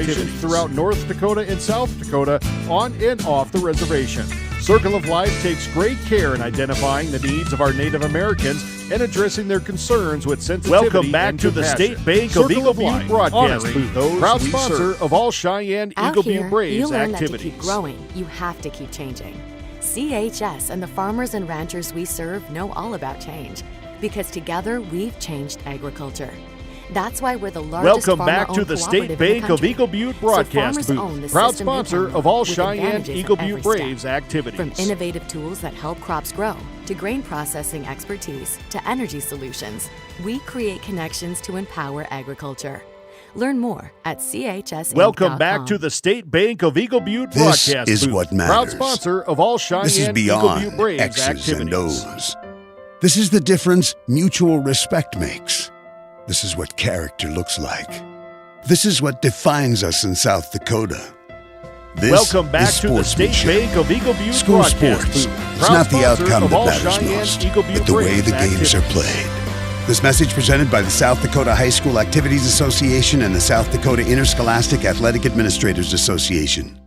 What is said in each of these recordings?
throughout North Dakota and South Dakota on and off the reservation. Circle of Life takes great care in identifying the needs of our Native Americans and addressing their concerns with sensitivity. Welcome back to the State Bank of Eagle Butte broadcast booth, proud sponsor of all Cheyenne-Eagle Butte Braves activities. That to keep growing, you have to keep changing. CHS and the farmers and ranchers we serve know all about change, because together we've changed agriculture. That's why we're the largest Welcome back to the State Bank of Eagle Butte broadcast booth, proud sponsor of all Cheyenne-Eagle Butte Braves activities. From innovative tools that help crops grow, to grain processing expertise, to energy solutions, we create connections to empower agriculture. Learn more at CHS. Welcome back to the State Bank of Eagle Butte broadcast This is booth, what matters. proud sponsor of all This is Cheyenne-Eagle Butte beyond Braves X's activities. and O's. This is the difference mutual respect makes. This is what character looks like. This is what defines us in South Dakota. This Welcome back is to the State sportsmanship. Bank of Eagle Butte School broadcast sports. booth, It's proud not the sponsor outcome of that all matters most, Cheyenne-Eagle Butte but the way Braves the games are activities. played. This message presented by the South Dakota High School Activities Association and the South Dakota Interscholastic Athletic Administrators Association.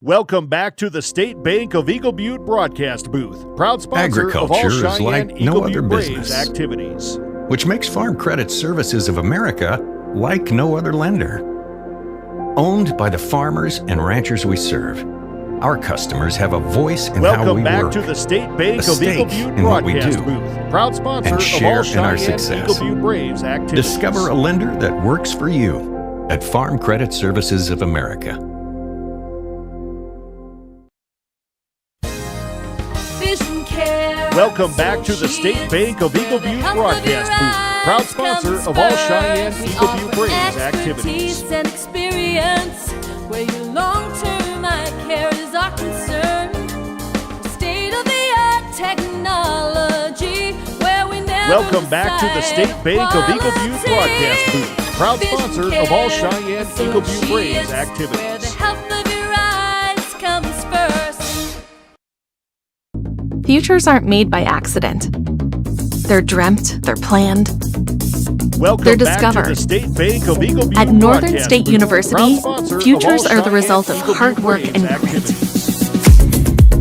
Welcome back to the State Bank of Eagle Butte broadcast booth, proud sponsor of all Agriculture is like Cheyenne-Eagle no other Butte Braves business, activities. which makes Farm Credit Services of America like no other lender. Owned by the farmers and ranchers we serve, our customers have a voice in how Welcome we back work, to the State Bank a of Eagle stake Butte in what we broadcast do, booth, proud sponsor and of share all in our Cheyenne-Eagle success. Butte Braves activities. Discover a lender that works for you at Farm Credit Services of America. Welcome back to the State Bank of Eagle Butte broadcast booth, proud sponsor of all Cheyenne-Eagle Butte Braves activities. And experience where your long-term eye care is our concern. State-of-the-art technology where we never Welcome back to the State Bank of Eagle Butte broadcast booth, proud sponsor of all Cheyenne-Eagle Butte Braves where the activities. health of your eyes comes first. Futures aren't made by accident. They're dreamt, they're planned, Welcome they're back to discovered. the State Bank of Eagle Butte At Northern broadcast State booth, University, proud sponsor of futures all are the result of Cheyenne-Eagle hard Butte work Braves and grit. activities.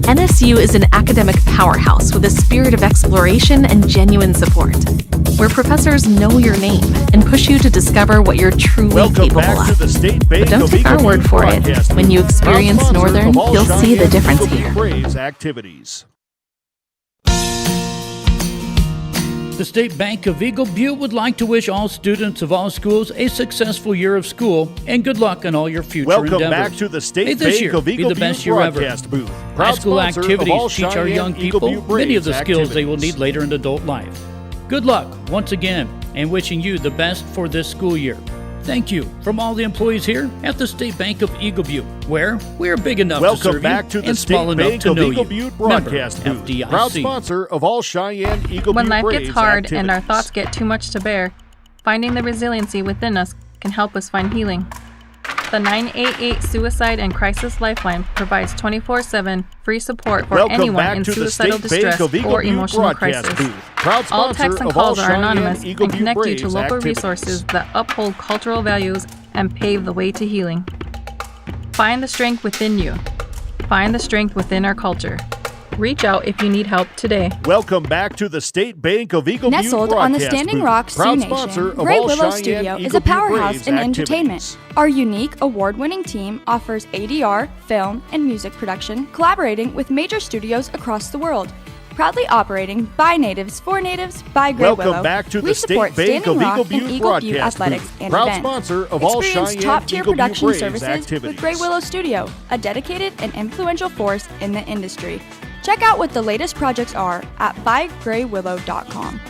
NSU is an academic powerhouse with a spirit of exploration and genuine support, where professors know your name and push you to discover what you're truly Welcome capable back to of. the State Bank But don't of take Eagle our word Butte for it. broadcast When you booth, experience proud sponsor Northern, of all you'll see the difference Cheyenne-Eagle here. Butte Braves activities. The State Bank of Eagle Butte would like to wish all students of all schools a successful year of school and good luck in all your future Welcome endeavors. back to the State May this Bank year of be Eagle the Butte best year ever. broadcast booth, High proud school sponsor of all activities teach our young Cheyenne-Eagle people Butte many of the Braves skills they will activities. need later in adult life. Good luck once again, and wishing you the best for this school year. Thank you from all the employees here at the State Bank of Eagle Butte, where we're big enough to Welcome serve back you to the and small State enough Bank to of know Eagle you. Butte broadcast Member booth, proud FDIC. sponsor of all Cheyenne-Eagle When Butte life Braves gets hard activities. and our thoughts get too much to bear, finding the resiliency within us can help us find healing. The 988 Suicide and Crisis Lifeline provides 24/7 free support for Welcome anyone back in to the suicidal State distress Bank of Eagle or Butte emotional broadcast crisis. booth, proud All sponsor texts and of all calls are anonymous Cheyenne-Eagle and Butte connect you Braves to local activities. resources that uphold cultural values and pave the way to healing. Find the strength within you. Find the strength within our culture. Reach out if you need help today. Welcome back to the State Bank of Eagle Butte Nestled on the broadcast Standing booth, Rock Sioux proud Nation, sponsor of Grey all Willow Studio Cheyenne-Eagle is a Butte powerhouse Braves in activities. entertainment. Our unique, award-winning team offers ADR, film, and music production, collaborating with major studios across the world. Proudly operating by natives, for natives, by Grey Welcome Willow. back to we the support State Bank Standing of Rock Eagle and Butte Eagle Butte broadcast athletics booth, and proud events. sponsor of all Experience top-tier Cheyenne-Eagle Butte production Braves services activities. with Grey Willow Studio, a dedicated and influential force in the industry. Check out what the latest projects are at bygraywillow.com.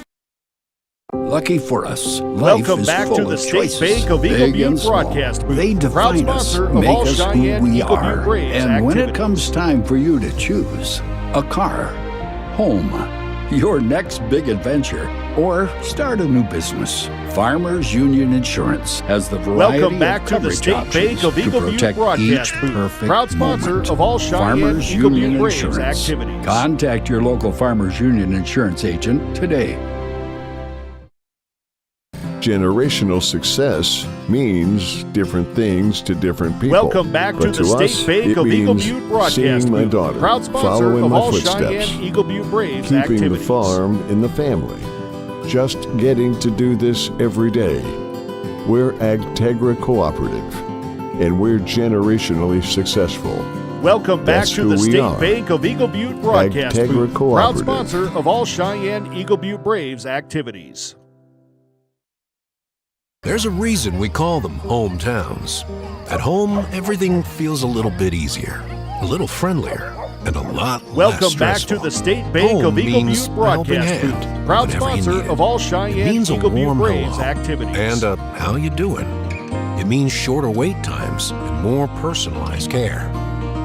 Lucky for us, life Welcome is back full to the of State choices, Bank of Eagle big Butte and small. broadcast booth, They proud define us, sponsor of make all us who we Cheyenne-Eagle Butte are. Braves And when it activities. comes time for you to choose a car, home, your next big adventure, or start a new business, Farmers Union Insurance has the variety Welcome back of to the coverage State options Bank of to Eagle Butte protect broadcast each booth, perfect proud sponsor moment. of all Farmers Cheyenne-Eagle Union Butte Braves Insurance. activities. Contact your local Farmers Union Insurance agent today. Generational success means different things to different people. Welcome back to the State Bank of Eagle Butte broadcast seeing my booth. daughter, Proud sponsor following of my all footsteps, Cheyenne-Eagle Butte Braves keeping activities. the farm in the family. Just getting to do this every day. We're Agtegra Cooperative, and we're generationally successful. Welcome back That's to who the we State are. Bank of Eagle Butte broadcast Agtegra booth. Proud Cooperative. sponsor of all Cheyenne-Eagle Butte Braves activities. There's a reason we call them hometowns. At home, everything feels a little bit easier, a little friendlier, and a lot less Welcome back stressful. to the State Bank Home of Eagle means Butte a helping broadcast hand booth. Proud whenever you sponsor need it. of all It means a Cheyenne-Eagle Butte warm Braves hello activities. and a how you doing. It means shorter wait times and more personalized care.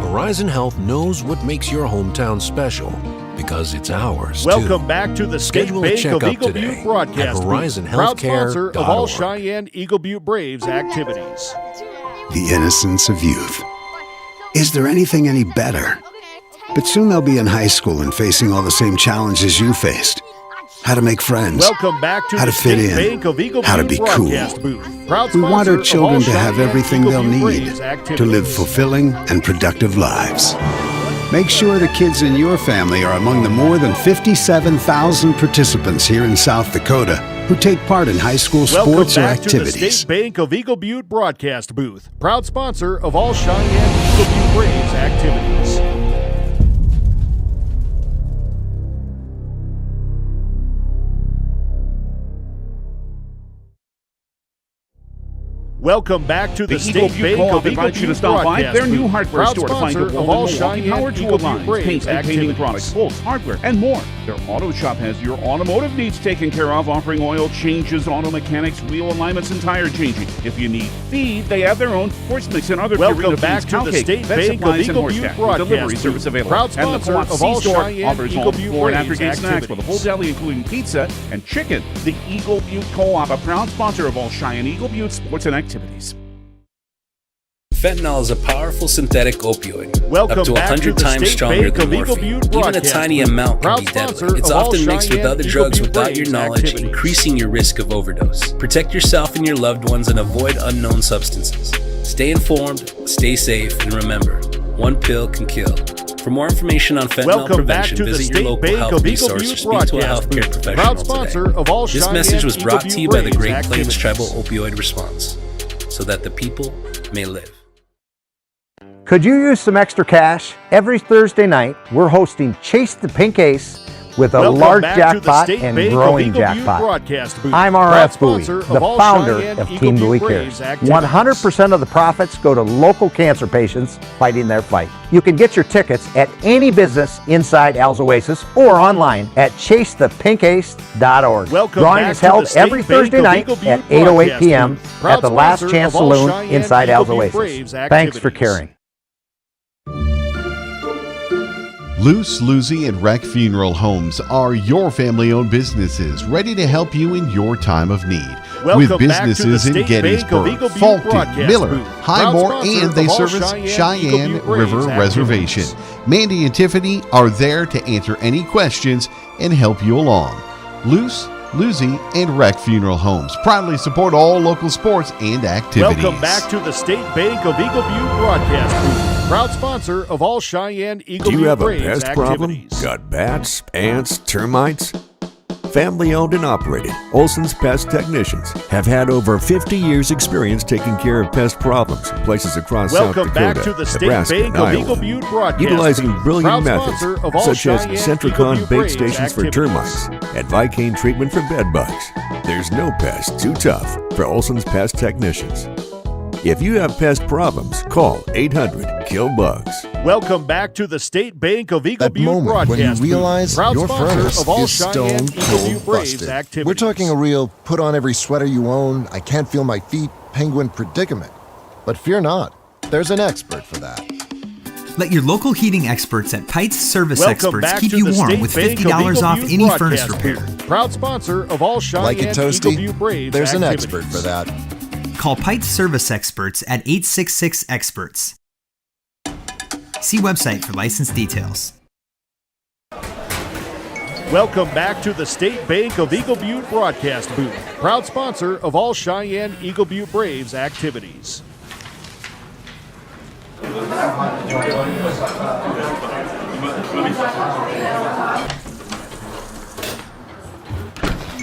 Horizon Health knows what makes your hometown special because it's ours too. Welcome back to the State Schedule a Bank of checkup Eagle today Butte broadcast at booth. Proud sponsor of all horizonhealthcare.org. Cheyenne-Eagle Butte Braves activities. The innocence of youth. Is there anything any better? But soon they'll be in high school and facing all the same challenges you faced. How to make friends. Welcome back to how the to fit State in. Bank of Eagle How to Butte be cool. broadcast booth. Proud We want sponsor our of children all to have everything Cheyenne-Eagle they'll Butte need Braves activities. to live fulfilling and productive lives. Make sure the kids in your family are among the more than 57,000 participants here in South Dakota who take part in high school Welcome sports or back to the activities. State Bank of Eagle Butte broadcast booth. Proud sponsor of all Cheyenne-Eagle Butte Braves activities. Welcome back to the Eagle State Butte Bank Co-op of Eagle invites you to Butte stop by broadcast their new booth. hardware Proud store to find sponsor your of all Milwaukee power Cheyenne-Eagle tool Butte lines, Braves paints and painting activities. products, bolts, hardware, and more. Their auto shop has your automotive needs taken care of, offering oil changes, auto mechanics, wheel alignments, and tire changing. If you need feed, they have their own horse mix and other Welcome Purina back feeds, to cow the cake, State vet Bank of supplies, and Eagle horse Butte cash with delivery broadcast service booth. available. Proud And the sponsor Co-op of all C-Store offers Cheyenne-Eagle home, Butte before and after Braves game snacks with a whole activities. deli, including pizza and chicken. The Eagle Butte Co-op, a proud sponsor of all Cheyenne-Eagle Butte sports and activities. Fentanyl is a powerful synthetic opioid, Welcome up to back 100 the times State stronger Bank than of Eagle morphine. Butte Even a broadcast tiny booth. amount can Proud be sponsor deadly. It's of all often mixed with other Cheyenne-Eagle drugs Butte without your Braves knowledge, activities. increasing your risk of overdose. Protect yourself and your loved ones and avoid unknown substances. Stay informed, stay safe, and remember, one pill can kill. For more information on fentanyl Welcome back prevention, to the visit your State local Bank health of Eagle resource or Butte speak to a broadcast healthcare booth. professional Proud sponsor today. of all This message was Cheyenne-Eagle brought to Butte you by the Braves Great Plains activities. Tribal Opioid Response, so that the people may live. Could you use some extra cash? Every Thursday night, we're hosting Chase the Pink Ace with a Welcome large back to the jackpot State and Bank of growing Eagle Butte jackpot. broadcast booth. I'm Proud RF Bowie, sponsor of the all founder Cheyenne of Eagle Team Butte Bowie Braves Cares. activities. 100% of the profits go to local cancer patients fighting their fight. You can get your tickets at any business inside Al's Oasis or online at chasethepinkace.org. Welcome Drawing back is to held the State every Bank Thursday of night Eagle Butte at 8:08 broadcast p.m. booth. Proud at the Last sponsor Chance of all Saloon Cheyenne inside Eagle Al's Butte Oasis. Braves Thanks for activities. caring. Luce, Lucy, and Wreck Funeral Homes are your family-owned businesses ready to help you in your time of need. Welcome With back to the businesses in State Bank of Gettysburg, Eagle Butte Fulton, broadcast Miller, booth. Highmore, Proud sponsor and they of all service Cheyenne Cheyenne Eagle Butte River Braves Reservation. activities. Mandy and Tiffany are there to answer any questions and help you along. Luce, Lucy, and Wreck Funeral Homes proudly support all local sports and activities. Welcome back to the State Bank of Eagle Butte broadcast booth. Proud sponsor of all Cheyenne-Eagle Do you Butte have a Braves pest problem? activities. Got bats, ants, termites? Family owned and operated, Olson's Pest Technicians have had over 50 years experience taking care of pest problems in places across Welcome South back Dakota, to the State Nebraska, Bank and of Iowa. Eagle Butte broadcast Utilizing booth. brilliant Proud methods sponsor of all such as Cheyenne Eagle Centricon Butte bait Braves stations for activities. termites and Vicane treatment for bed bugs. There's no pest too tough for Olson's Pest Technicians. If you have pest problems, call 800-KILL-BUGS. Welcome back to the State Bank of Eagle That Butte moment broadcast when you booth. realize Proud your sponsor furnace of all is stone Cheyenne-Eagle cold Butte Braves busted. activities. We're talking a real put on every sweater you own, I can't feel my feet, penguin predicament. But fear not, there's an expert for that. Let your local heating experts at Pites Service Welcome Experts back keep to you the warm State with Bank of $50 Eagle off Butte any furnace broadcast repair. booth. Proud sponsor of all Like it Cheyenne-Eagle toasty? Butte Braves There's an activities. expert for that. Call Pites Service Experts at 866-EXPERTS. See website for license details. Welcome back to the State Bank of Eagle Butte broadcast booth, proud sponsor of all Cheyenne-Eagle Butte Braves activities.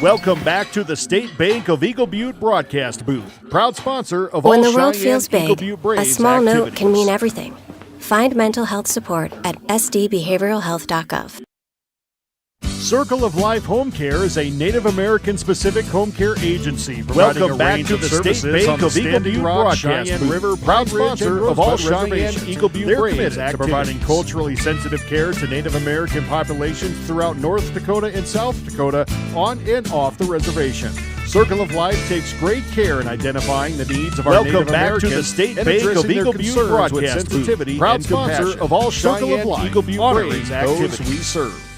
Welcome back to the State Bank of Eagle Butte broadcast booth, proud sponsor of when all the world Cheyenne-Eagle feels big, Butte Braves a small activities. note can mean everything. Find mental health support at sdbehavioralhealth.gov. Circle of Life Home Care is a Native American specific home care agency. Welcome back to the State Bank of Eagle Butte broadcast River, proud sponsor of all Cheyenne-Eagle Butte Braves activities. Providing culturally sensitive care to Native American populations throughout North Dakota and South Dakota on and off the reservation. Circle of Life takes great care in identifying the needs of our Native Americans. Welcome back to the State Bank of Eagle Butte broadcast booth, proud sponsor of all Cheyenne-Eagle Butte Braves activities we serve.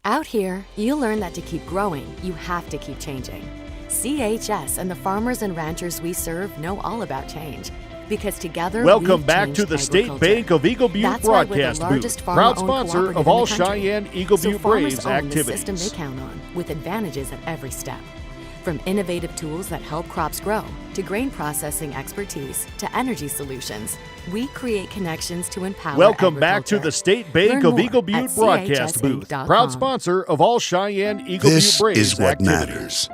Out here, you learn that to keep growing, you have to keep changing. CHS and the farmers and ranchers we serve know all about change. Because together, welcome we've back to the State Bank of Eagle Butte broadcast booth, proud sponsor of all Cheyenne-Eagle Butte Braves activities. The system they count on, with advantages at every step. From innovative tools that help crops grow, to grain processing expertise, to energy solutions, we create connections to empower Welcome back to the State Bank Learn of Eagle more Butte at broadcast booth, proud sponsor of all Cheyenne-Eagle Butte Braves activities. This is what matters.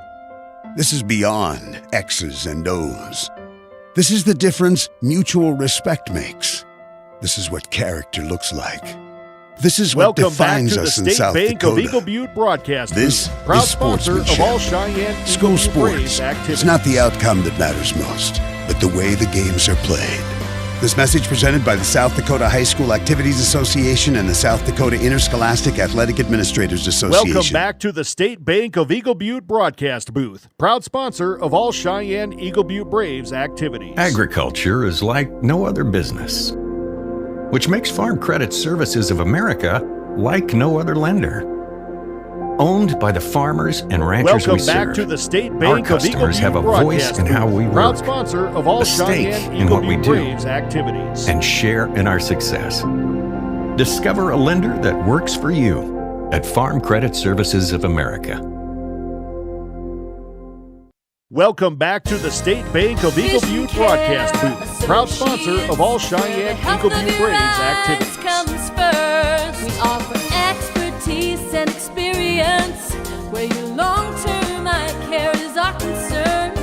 This is beyond X's and O's. This is the difference mutual respect makes. This is what character looks like. This is what defines us in South Dakota. Welcome back to the State Bank of Eagle Butte broadcast This booth, proud is sponsor of sportsmanship. all Cheyenne-Eagle School Butte sports. Braves activities. It's not the outcome that matters most, but the way the games are played. This message presented by the South Dakota High School Activities Association and the South Dakota Interscholastic Athletic Administrators Association. Welcome back to the State Bank of Eagle Butte broadcast booth, proud sponsor of all Cheyenne-Eagle Butte Braves activities. Agriculture is like no other business, which makes Farm Credit Services of America like no other lender. Owned by the farmers and ranchers we Welcome serve, back to the State our Bank of Eagle customers have a Butte voice broadcast in how we booth, proud work, sponsor of all a stake in Cheyenne-Eagle what we Butte do, Braves activities. and share in our success. Discover a lender that works for you at Farm Credit Services of America. Welcome back to the State Bank of Eagle Butte broadcast booth, proud sponsor of all Cheyenne-Eagle Butte Braves activities. Comes first. We offer expertise and experience where your long-term eye care is our concern.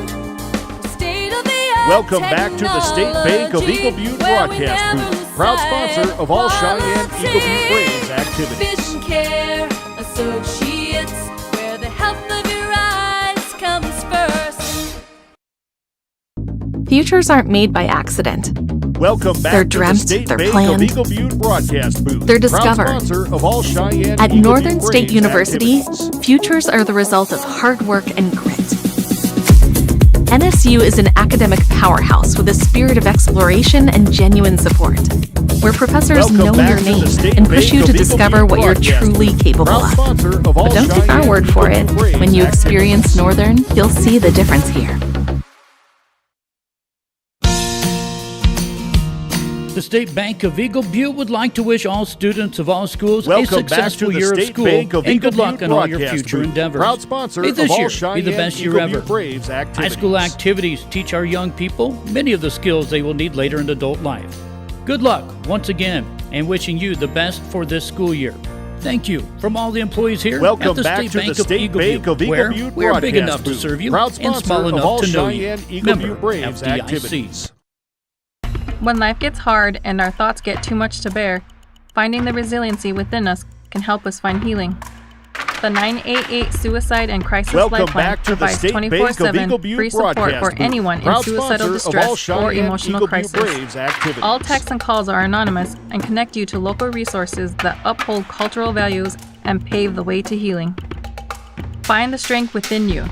State-of-the-art Welcome back to the State Bank of Eagle Butte broadcast booth, proud sponsor of all Cheyenne-Eagle Butte Braves activities. Vision Care Associates, where the health of your eyes comes first. Futures aren't made by accident. Welcome back They're to dreamt, the State they're Bank planned, of Eagle Butte broadcast booth. they're proud discovered. sponsor of all Cheyenne At Eagle Northern Butte State Braves University, activities. futures are the result of hard work and grit. NSU is an academic powerhouse with a spirit of exploration and genuine support, where professors Welcome know back your to the name State and push Bank you to of Eagle discover Butte what you're broadcast truly booth, capable proud of. sponsor of all But don't take our Cheyenne word for Eagle it. Butte Braves When you activities. experience Northern, you'll see the difference here. The State Bank of Eagle Butte would like to wish all students of all schools Welcome a successful back to the year of State school Bank of and Eagle good luck Butte in all your broadcast future booth, endeavors. proud sponsor May of this all year be the best year Cheyenne-Eagle ever. Butte Braves activities. High school activities teach our young people many of the skills they will need later in adult life. Good luck once again, and wishing you the best for this school year. Thank you from all the employees here Welcome at the back State to Bank the of State Eagle Bank Butte, of Eagle where Butte we're big broadcast enough to booth, serve you proud and sponsor small of enough all to know you. Cheyenne-Eagle Member Butte Braves FDIC. activities. When life gets hard and our thoughts get too much to bear, finding the resiliency within us can help us find healing. The 988 Suicide and Crisis Welcome Lifeline back to the provides State Bank of 24/7 Eagle Butte free support broadcast for booth, anyone in proud suicidal sponsor of all distress or emotional Cheyenne-Eagle Butte crisis. Braves activities. All texts and calls are anonymous and connect you to local resources that uphold cultural values and pave the way to healing. Find the strength within you.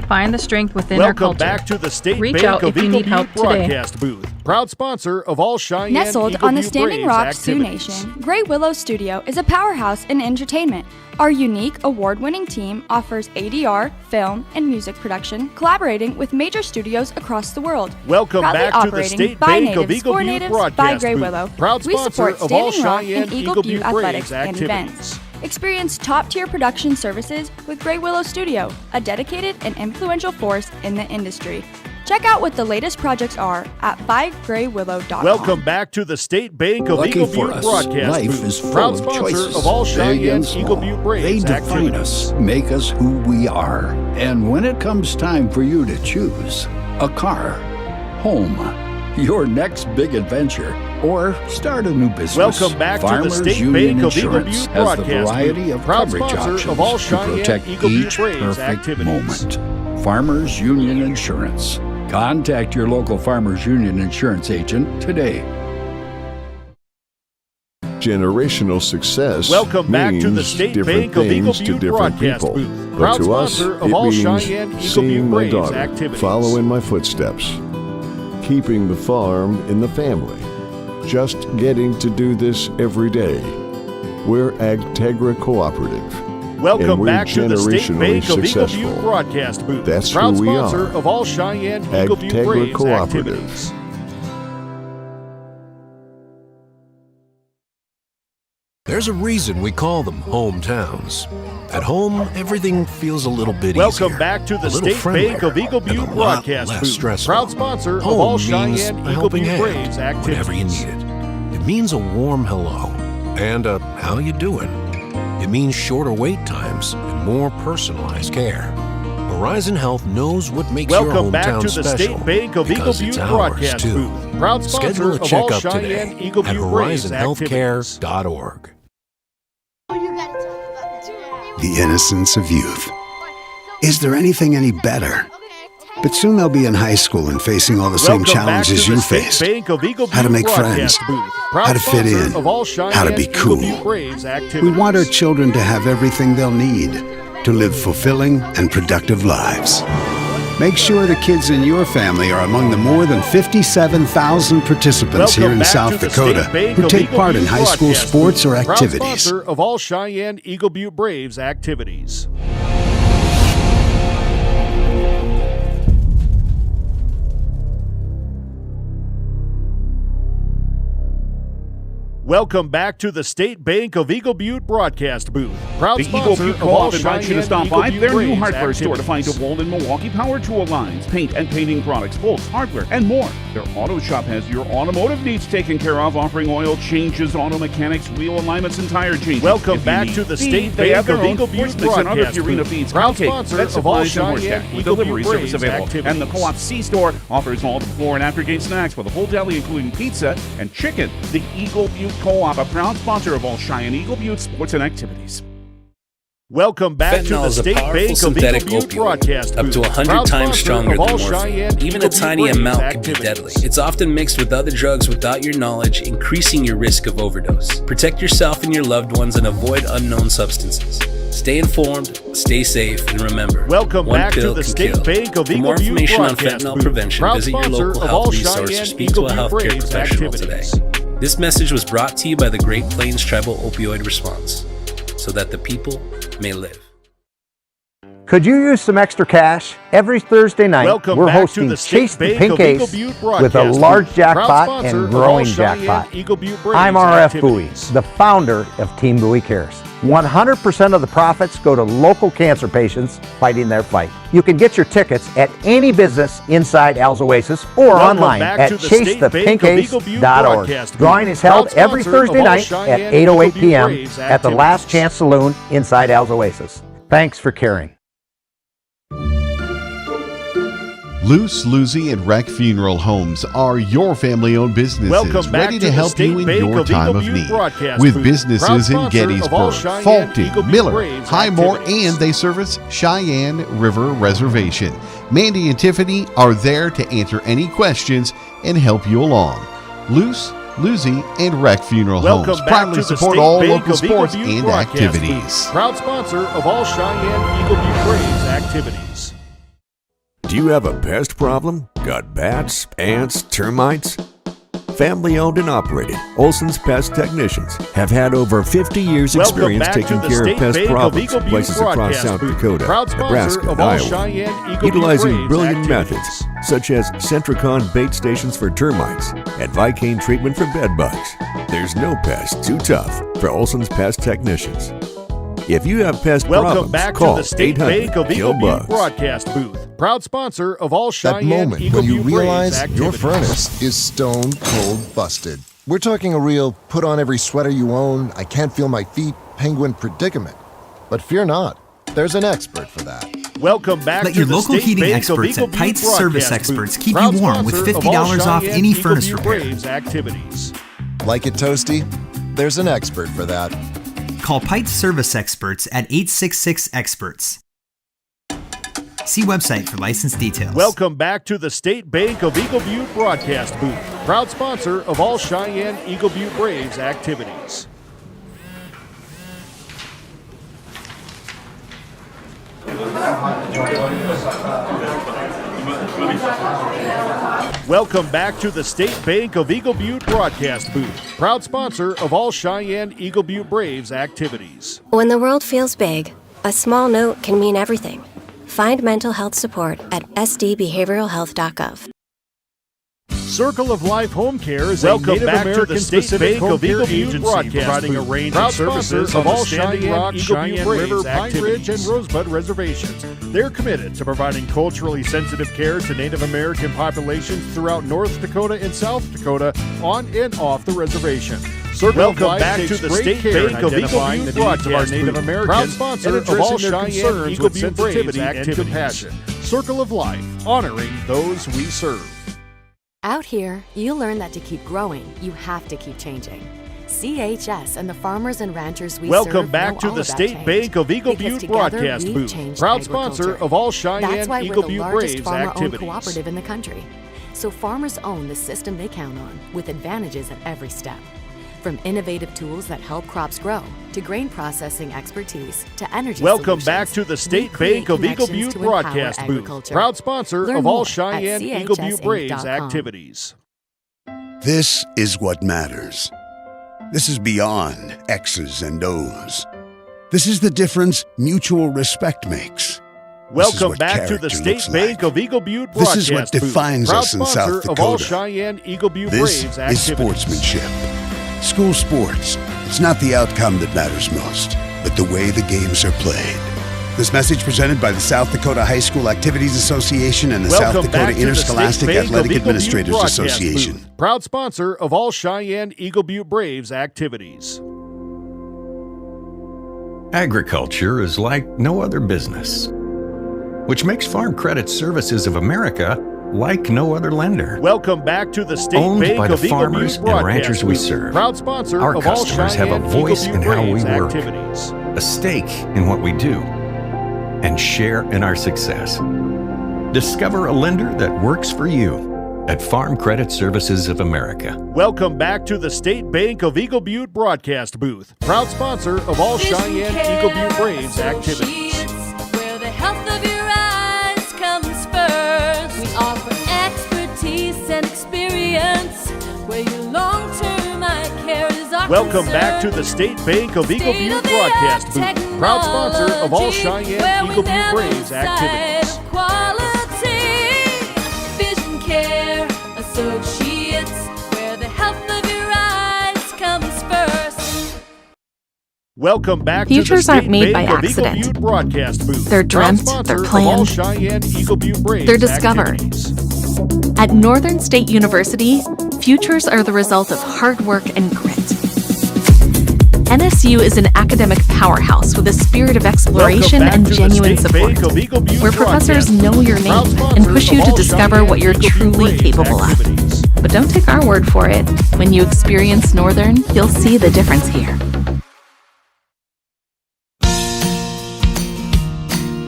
Find the strength within our Welcome culture. back to the State Reach Bank out of if you Eagle need help Butte today. broadcast booth, proud sponsor of all Cheyenne Nestled Eagle on the Butte Standing Braves Rock Sioux activities. Nation, Great Willow Studio is a powerhouse in entertainment. Our unique, award-winning team offers ADR, film, and music production, collaborating with major studios across the world. Welcome Proudly back to the operating State by Bank natives of Eagle for Butte natives by broadcast Grey booth, Willow. proud We sponsor support of all Standing Rock Cheyenne and Eagle Eagle Butte Butte athletics Braves and events. activities. Experience top-tier production services with Grey Willow Studio, a dedicated and influential force in the industry. Check out what the latest projects are at bygraywillow.com. Welcome back to the State Bank of Lucky Eagle for Butte us, broadcast life booth. is full Proud of sponsor choices, of all big Cheyenne and small. Eagle Butte Braves They define activities. us, make us who we are. And when it comes time for you to choose a car, home, your next big adventure, or start a new business, Welcome back to the Farmers State Union Bank of Eagle Insurance Butte has the broadcast variety booth. of Proud coverage sponsor options of all to Cheyenne protect Eagle Butte each Braves perfect activities. moment. Farmers Union Insurance. Contact your local Farmers Union Insurance agent today. Generational success Welcome back to the means State different Bank of Eagle things to Butte different broadcast people. booth. But Proud to us, sponsor it of all means Cheyenne Eagle seeing Butte my Braves daughter activities. follow in my footsteps, keeping the farm in the family, just getting to do this every day. We're Agtegra Cooperative. Welcome and we're back to the State generationally Bank of Eagle successful. Butte broadcast booth. That's Proud who we sponsor are. of all Cheyenne Eagle Butte Agtegra Braves Cooperative. activities. There's a reason we call them hometowns. At home, everything feels a little bit Welcome easier, back to a the little State friendlier, Bank of Eagle and Butte a lot broadcast less booth. stressful. Proud sponsor of Home all means Cheyenne a Eagle helping Butte hand Braves whenever you activities. need it. It means a warm hello and a how you doing. It means shorter wait times and more personalized care. Horizon Health knows what makes your Welcome back hometown to the special State Bank of Eagle because Butte it's ours broadcast too. booth. Proud sponsor Schedule a of all checkup Cheyenne today Eagle at Butte Braves activities. horizonhealthcare.org. The innocence of youth. Is there anything any better? But soon they'll be in high school and facing all the same Welcome challenges back to you the State faced. Bank of Eagle How to Butte make friends, broadcast booth. Proud how to fit sponsor in, of all Cheyenne how to be Eagle cool. Butte Braves activities. We want our children to have everything they'll need to live fulfilling and productive lives. Make sure the kids in your family are among the more than 57,000 participants here in South Dakota who take part in high school sports or Proud activities. sponsor of all Cheyenne Eagle Butte Braves activities. Welcome back to the State Bank of Eagle Butte broadcast booth. Proud The Eagle sponsor Butte of all Co-op invites you to Cheyenne stop Eagle by Butte their new Braves hardware store to find activities. DeWalt and Milwaukee power tool lines, paint and painting products, bolts, hardware, and more. Their auto shop has your automotive needs taken care of, offering oil changes, auto mechanics, wheel alignments, and tire changes. Welcome If you back need to the feed, State they have Bank their of own Eagle Butte horse mix and other broadcast Purina booth. feeds, Proud cow cake, sponsor pet of all supplies, and horse Cheyenne stack with Eagle delivery Butte service Braves available. And the activities. Co-op C-Store offers all the before and after game snacks with a whole deli including pizza and chicken. The Eagle Butte Co-op, a proud sponsor of all Cheyenne Eagle Butte sports and activities. Welcome back to Fentanyl the is a State powerful Bank of synthetic Eagle Butte opioid, broadcast up booth. to 100 Proud times sponsor stronger of than all morphine. Cheyenne Even Eagle a Butte tiny Braves amount can be activities. deadly. It's often mixed with other drugs without your knowledge, increasing your risk of overdose. Protect yourself and your loved ones and avoid unknown substances. Stay informed, stay safe, and remember, Welcome one back to pill the can State kill. Bank of For Eagle more Butte information on broadcast fentanyl booth. prevention, Proud visit your sponsor local of health all resource or Cheyenne speak Eagle to a Butte healthcare Braves professional today. activities. This message was brought to you by the Great Plains Tribal Opioid Response, so that the people may live. Could you use some extra cash? Every Thursday night, Welcome we're back to hosting the State Chase the Bank Pink of Eagle Ace Butte with a broadcast large booth. jackpot Proud sponsor and of all growing Cheyenne jackpot. Eagle Butte Braves I'm RF Bowie, activities. the founder of Team Bowie Cares. 100% of the profits go to local cancer patients fighting their fight. You can get your tickets at any business inside Al's Oasis or Welcome online back at to the State Bank of Eagle Butte chasethepinkace.org. broadcast booth. Drawing is held Proud every sponsor of Thursday all night Cheyenne at Eagle 8:08 Butte p.m. Braves at the Last activities. Chance Saloon inside Al's Oasis. Thanks for caring. Luce, Lucy, and Wreck Funeral Homes are your family-owned businesses Welcome back ready to to the help State you in Bank your of time Eagle of Butte need. broadcast With booth. businesses Proud in sponsor of all Gettysburg, Cheyenne Fulton, Eagle Butte Miller, Braves Highmore, activities. and they service Cheyenne River Reservation. Mandy and Tiffany are there to answer any questions and help you along. Luce, Lucy, and Wreck Funeral Welcome Homes back proudly to the support State all Bank local of Eagle sports Butte and broadcast activities. booth. Proud sponsor of all Cheyenne Eagle Butte Braves activities. Do you have a pest problem? Got bats, ants, termites? Family owned and operated, Olson's Pest Technicians have had over 50 years Welcome experience back to taking the care State of pest Bank of problems Eagle in Butte places across broadcast South booth. Dakota, Proud sponsor Nebraska, of and all Iowa. Cheyenne Eagle Butte Utilizing Braves brilliant activities. methods such as Centricon bait stations for termites and Vicane treatment for bed bugs. There's no pest too tough for Olson's Pest Technicians. If you have pest Welcome problems, back call to the State Bank of Eagle Butte Butte broadcast booth. Proud sponsor of all That Cheyenne-Eagle moment when you Butte realize Braves your activities. furnace is stone cold busted. We're talking a real put on every sweater you own, I can't feel my feet, penguin predicament. But fear not, there's an expert for that. Welcome back Let to your the local State heating Bank experts of at Eagle Pite's Butte Service broadcast Experts booth. keep Proud you warm with sponsor of $50 all off any Cheyenne-Eagle furnace Butte repair. Braves activities. Like it toasty? There's an expert for that. Call Pite's Service Experts at 866-EXPERTS. See website for license details. Welcome back to the State Bank of Eagle Butte broadcast booth. Proud sponsor of all Cheyenne-Eagle Butte Braves activities. Welcome back to the State Bank of Eagle Butte broadcast booth. Proud sponsor of all Cheyenne-Eagle Butte Braves activities. When the world feels big, a small note can mean everything. Find mental health support at sdbehavioralhealth.gov. Circle of Life Home Care is a Native American specific Bank of Eagle Butte broadcast providing a range of services of all Standing Rock, Cheyenne River, Pine Ridge, and Rosebud reservations. They're committed to providing culturally sensitive care to Native American populations throughout North Dakota and South Dakota on and off the reservation. Welcome back to the State Bank of Eagle Butte broadcast of our Native Americans, proud sponsor of all Cheyenne with sensitivity and compassion. Circle of Life, honoring those we serve. Out here, you learn that to keep growing, you have to keep changing. CHS and the farmers and ranchers we serve Welcome back know to all the about State change. Bank of Eagle Because Butte together, broadcast we've booth. changed Proud agriculture. sponsor of all That's why Cheyenne-Eagle we're the Butte largest Braves farmer-owned activities. cooperative in the country. So farmers own the system they count on, with advantages at every step. From innovative tools that help crops grow, to grain processing expertise, to energy Welcome solutions, back to the we State create Bank of Eagle connections Butte to empower broadcast booth. agriculture. Proud sponsor Learn of all more at Cheyenne-Eagle Butte Braves chsinc.com. activities. This is what matters. This is beyond X's and O's. This is the difference mutual respect makes. Welcome back to the State Bank of Eagle Butte broadcast This is what booth. defines Proud us in sponsor South of all Dakota. Cheyenne-Eagle Butte This Braves is activities. sportsmanship. School sports. It's not the outcome that matters most, but the way the games are played. This message presented by the South Dakota High School Activities Association and the Welcome South back Dakota to the Interscholastic State Bank of Athletic Eagle Butte Administrators broadcast Association. booth. Proud sponsor of all Cheyenne-Eagle Butte Braves activities. Agriculture is like no other business, which makes Farm Credit Services of America like no other lender. Welcome back to the State Owned Bank by the of Eagle farmers Butte and broadcast ranchers we booth. serve. Proud sponsor Our of all customers have a Cheyenne-Eagle voice Butte in how we Braves work, activities. a stake in what we do, and share in our success. Discover a lender that works for you at Farm Credit Services of America. Welcome back to the State Bank of Eagle Butte broadcast booth. Proud sponsor of all Cheyenne-Eagle Butte Braves activities. Where the health of your eyes comes first. We offer expertise and experience. Where your long-term eye care is our Welcome concern. back to the State Bank of Eagle Butte broadcast booth. Proud sponsor of all Cheyenne-Eagle Butte Braves activities. Quality Vision Care Associates, where the health of your eyes comes first. Welcome back Futures to the aren't State made Bank by of Eagle accident. Butte broadcast booth. They're Proud dreamt, sponsor they're of all planned, Cheyenne-Eagle Butte Braves they're discovered. activities. At Northern State University, futures are the result of hard work and grit. NSU is an academic powerhouse with a spirit of exploration Welcome back and to the genuine State support, Bank of Eagle Butte where professors broadcast know your Proud name sponsor and push you of to all discover what you're Cheyenne-Eagle Butte truly Braves capable of. activities. But don't take our word for it. When you experience Northern, you'll see the difference here.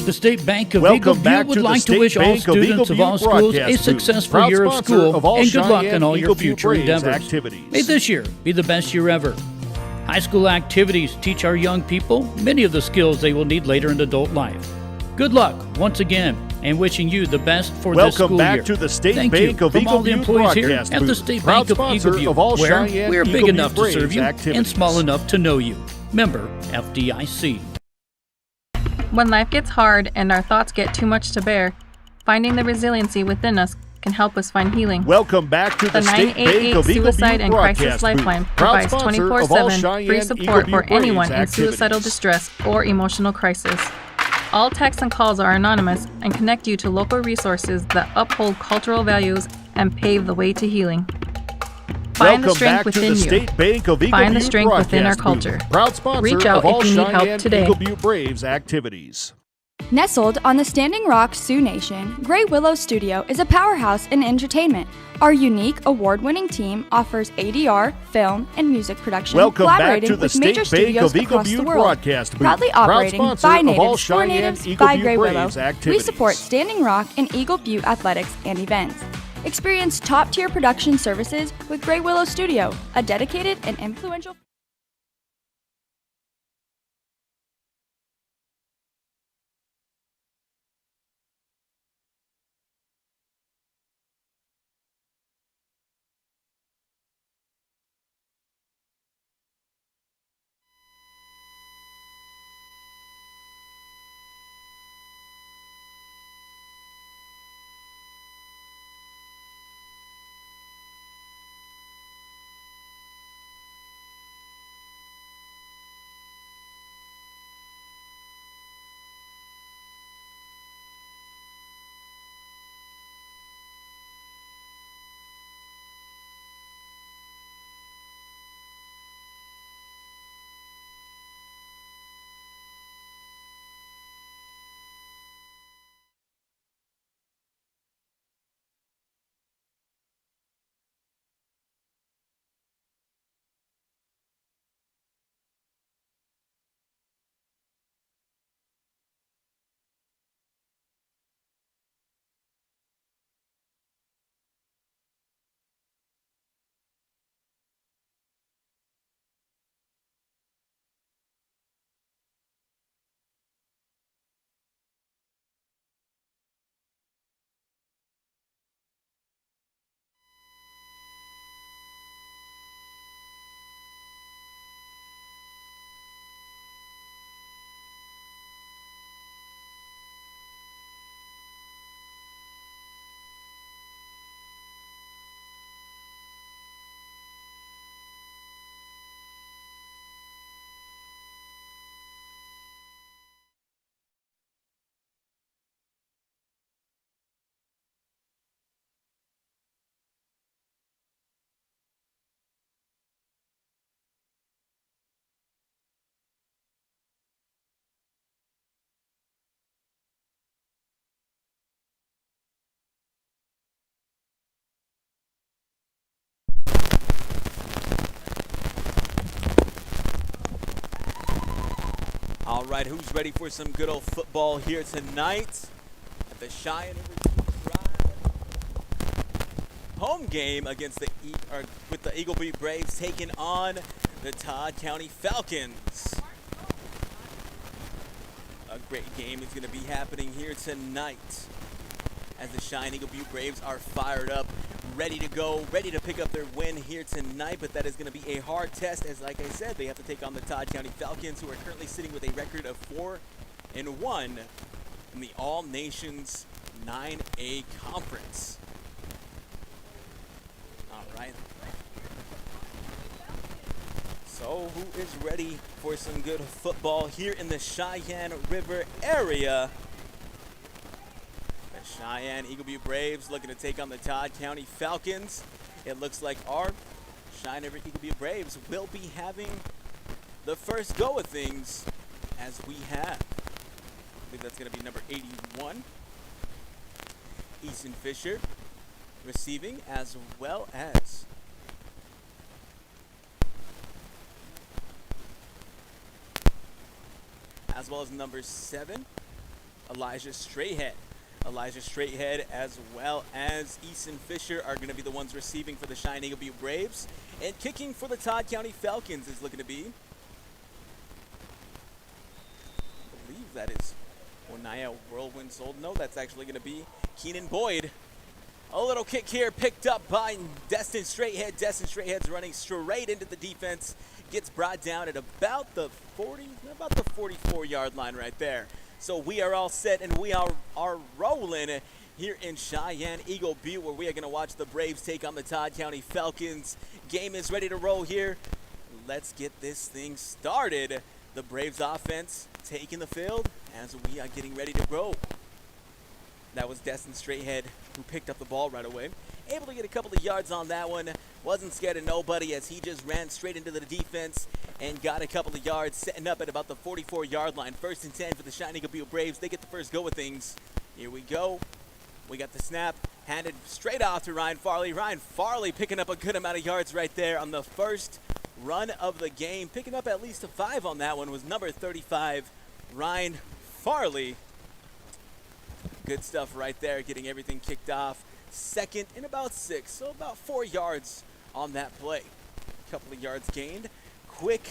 The State Bank of Welcome Eagle back Butte would to the like to State wish all Bank of Eagle students of all Butte schools a broadcast booth. successful Proud year of sponsor school of all and good luck in all Cheyenne-Eagle your Butte future Braves endeavors. activities. May this year be the best year ever. High school activities teach our young people many of the skills they will need later in adult life. Good luck once again, and wishing you the best for this school Welcome back year. to the State Thank Bank you of from Eagle all the Butte employees here broadcast at the booth. State Proud Bank of sponsor Eagle Butte, of all where we are Cheyenne-Eagle big Butte enough to serve Braves you activities. and small enough to know you. Member FDIC. When life gets hard and our thoughts get too much to bear, finding the resiliency within us can help us find healing. Welcome back to the State Bank of Eagle Suicide Butte and Crisis broadcast Lifeline booth. Proud provides sponsor of all 24/7 free Cheyenne-Eagle support for Butte anyone Braves in suicidal activities. distress or emotional crisis. All texts and calls are anonymous and connect you to local resources that uphold cultural values and pave the way to healing. Find the Welcome strength back to within the you. State Bank of Eagle Find the Butte strength within our broadcast booth. culture. Proud sponsor Reach out of all if you need help today. Cheyenne-Eagle Butte Braves activities. Nestled on the Standing Rock Sioux Nation, Great Willow Studio is a powerhouse in entertainment. Our unique, award-winning team offers ADR, film, and music production, Welcome back collaborating to the with major State Bank studios of Eagle across the Butte world. broadcast booth. Proudly Proud operating sponsor by of all natives, for natives, Cheyenne-Eagle by Butte Great Braves Willow. We activities. support Standing Rock and Eagle Butte athletics and events. Experience top-tier production services with Great Willow Studio, a dedicated and influential... All right, who's ready for some good old football here tonight at the Cheyenne-Eagle home game against with the Eagle Butte Braves taking on the Todd County Falcons. A great game is going to be happening here tonight as the Cheyenne-Eagle Butte Braves are fired up, ready to go, ready to pick up their win here tonight, but that is going to be a hard test as, like I said, they have to take on the Todd County Falcons, who are currently sitting with a record of 4-1 in the All-Nations 9A Conference. All right. So who is ready for some good football here in the Cheyenne River area? The Cheyenne-Eagle Butte Braves looking to take on the Todd County Falcons. It looks like our Cheyenne-Eagle Butte Braves will be having the first go of things as we have. I believe that's going to be number 81. Easton Fisher receiving, as well as number 7, Elijah Strayhead. Elijah Strayhead as well as Easton Fisher are going to be the ones receiving for the Cheyenne-Eagle Butte Braves. And kicking for the Todd County Falcons is looking to be, I believe that is Onaya Whirlwind Sold. No, that's actually going to be Keenan Boyd. A little kick here picked up by Destin Straighthead. Destin Straighthead's running straight into the defense. Gets brought down at about the 44-yard line right there. So we are all set and we are rolling here in Cheyenne-Eagle Butte, where we are going to watch the Braves take on the Todd County Falcons. Game is ready to roll here. Let's get this thing started. The Braves offense taking the field as we are getting ready to grow. That was Destin Straighthead who picked up the ball right away. Able to get a couple of yards on that one. Wasn't scared of nobody as he just ran straight into the defense and got a couple of yards, setting up at about the 44-yard line. 1st and 10 for the Cheyenne-Eagle Butte Braves. They get the first go of things. Here we go. We got the snap handed straight off to Ryan Farley. Ryan Farley picking up a good amount of yards right there on the first run of the game. Picking up at least a 5 on that one was number 35, Ryan Farley. Good stuff right there, getting everything kicked off. 2nd and about 6, so about 4 yards on that play. A couple of yards gained. Quick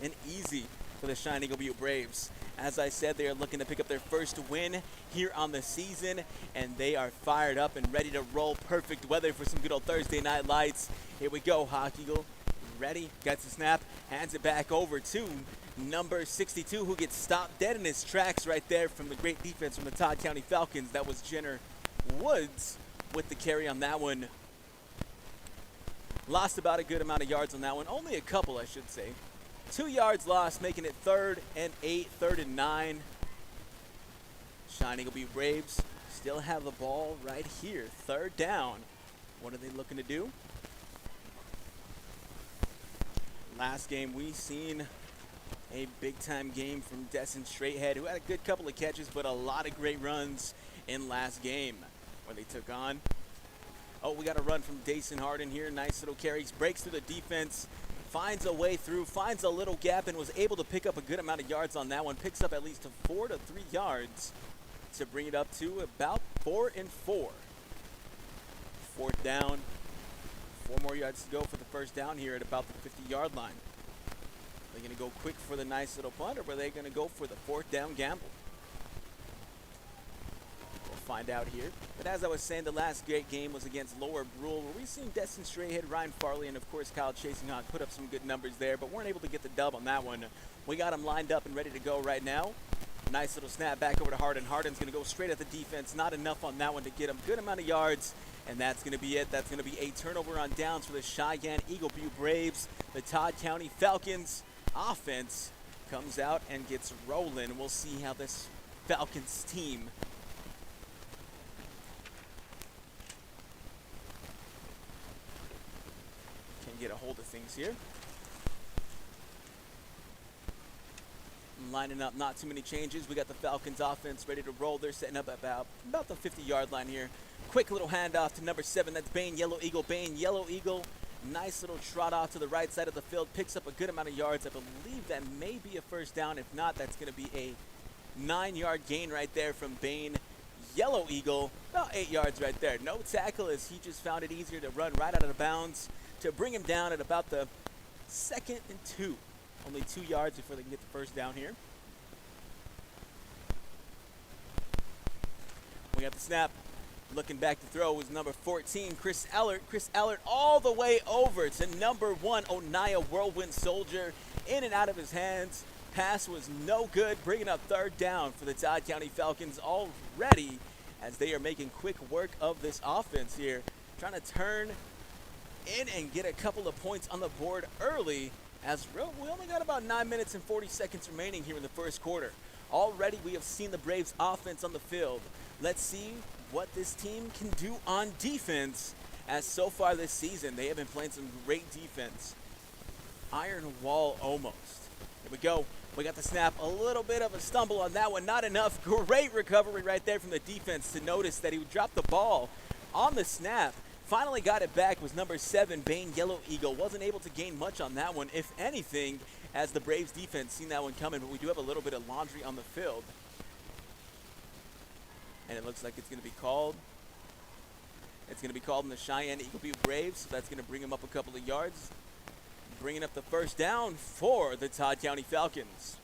and easy for the Cheyenne-Eagle Butte Braves. As I said, they are looking to pick up their first win here on the season, and they are fired up and ready to roll. Perfect weather for some good old Thursday night lights. Here we go, Hawk Eagle. Ready, gets the snap, hands it back over to number 62, who gets stopped dead in his tracks right there from the great defense from the Todd County Falcons. That was Jenner Woods with the carry on that one. Lost about a good amount of yards on that one. Only a couple, I should say. 2 yards lost, making it 3rd and 8, 3rd and 9. Cheyenne-Eagle Butte Braves still have the ball right here. 3rd down. What are they looking to do? Last game we seen a big-time game from Destin Straighthead, who had a good couple of catches, but a lot of great runs in last game where they took on. Oh, we got a run from Dason Harden here. Nice little carries, breaks through the defense, finds a way through, finds a little gap, and was able to pick up a good amount of yards on that one. Picks up at least 4 to 3 yards to bring it up to about 4 and 4. 4th down. 4 more yards to go for the first down here at about the 50-yard line. Are they going to go quick for the nice little punt, or are they going to go for the 4th down gamble? We'll find out here. But as I was saying, the last great game was against Lower Brule, where we've seen Destin Straighthead, Ryan Farley, and of course Kyle Chasinghawk put up some good numbers there, but weren't able to get the dub on that one. We got them lined up and ready to go right now. Nice little snap back over to Harden. Harden's going to go straight at the defense. Not enough on that one to get him. Good amount of yards. And that's going to be it. That's going to be a turnover on downs for the Cheyenne-Eagle Butte Braves. The Todd County Falcons offense comes out and gets rolling. We'll see how this Falcons team can get a hold of things here. Lining up, not too many changes. We got the Falcons offense ready to roll. They're setting up about the 50-yard line here. Quick little handoff to number 7. That's Bane Yellow Eagle. Bane Yellow Eagle. Nice little trot off to the right side of the field. Picks up a good amount of yards. I believe that may be a first down. If not, that's going to be a 9-yard gain right there from Bane Yellow Eagle. About 8 yards right there. No tackle, as he just found it easier to run right out of bounds to bring him down at about the 2nd and 2. Only 2 yards before they can get the first down here. We got the snap. Looking back to throw was number 14, Chris Allert. Chris Allert all the way over to number 1, Onaya Whirlwind Soldier. In and out of his hands. Pass was no good, bringing up 3rd down for the Todd County Falcons already, as they are making quick work of this offense here. Trying to turn in and get a couple of points on the board early, as we only got about 9 minutes and 40 seconds remaining here in the first quarter. Already we have seen the Braves offense on the field. Let's see what this team can do on defense, as so far this season they have been playing some great defense. Iron wall almost. Here we go. We got the snap. A little bit of a stumble on that one. Not enough. Great recovery right there from the defense to notice that he dropped the ball on the snap. Finally got it back was number 7, Bane Yellow Eagle. Wasn't able to gain much on that one, if anything, as the Braves defense seen that one coming, but we do have a little bit of laundry on the field. And it looks like it's going to be called. It's going to be called in the Cheyenne-Eagle Butte Braves, so that's going to bring them up a couple of yards. Bringing up the first down for the Todd County Falcons.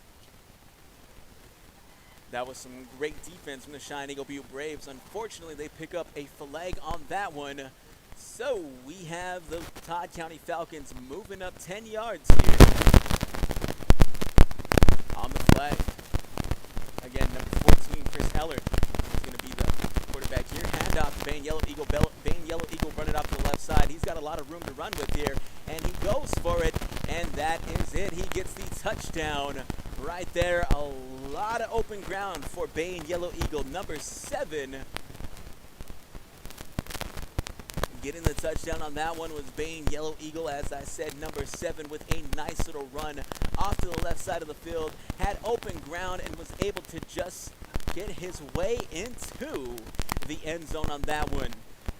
That was some great defense from the Cheyenne-Eagle Butte Braves. Unfortunately, they pick up a flag on that one. So we have the Todd County Falcons moving up 10 yards here on the flag. Again, number 14, Chris Heller, is going to be the quarterback here. Handoff to Bane Yellow Eagle. Bane Yellow Eagle running off to the left side. He's got a lot of room to run with here, and he goes for it, and that is it. He gets the touchdown right there. A lot of open ground for Bane Yellow Eagle. Number 7. Getting the touchdown on that one was Bane Yellow Eagle, as I said, number 7 with a nice little run off to the left side of the field. Had open ground and was able to just get his way into the end zone on that one.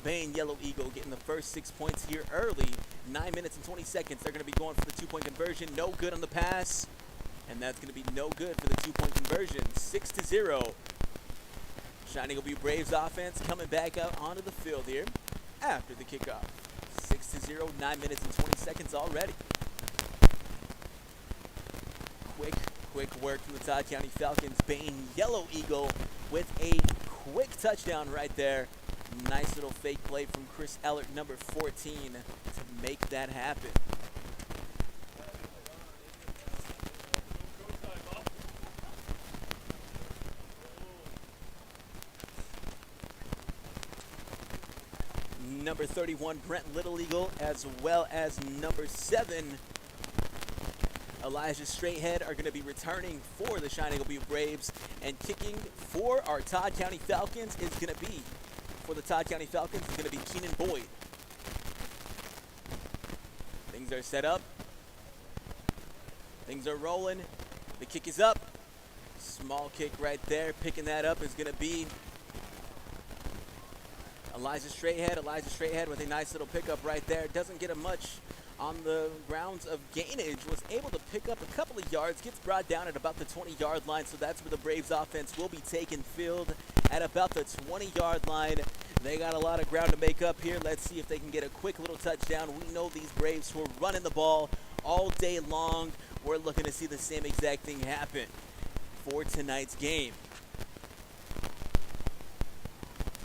Bane Yellow Eagle getting the first 6 points here early. 9 minutes and 20 seconds. They're going to be going for the 2-point conversion. No good on the pass. And that's going to be no good for the 2-point conversion. 6-0. Cheyenne-Eagle Butte Braves offense coming back out onto the field here after the kickoff. 6-0, 9 minutes and 20 seconds already. Quick work from the Todd County Falcons. Bane Yellow Eagle with a quick touchdown right there. Nice little fake play from Chris Ellert, number 14, to make that happen. Number 31, Brent Little Eagle, as well as number 7, Elijah Straighthead, are going to be returning for the Cheyenne-Eagle Butte Braves, and kicking for our Todd County Falcons is going to be, Keenan Boyd. Things are set up. Things are rolling. The kick is up. Small kick right there. Picking that up is going to be Elijah Straighthead with a nice little pickup right there. Doesn't get a much on the grounds of gainage. Was able to pick up a couple of yards. Gets brought down at about the 20-yard line. So that's where the Braves offense will be taking field, at about the 20-yard line. They got a lot of ground to make up here. Let's see if they can get a quick little touchdown. We know these Braves who are running the ball all day long. We're looking to see the same exact thing happen for tonight's game.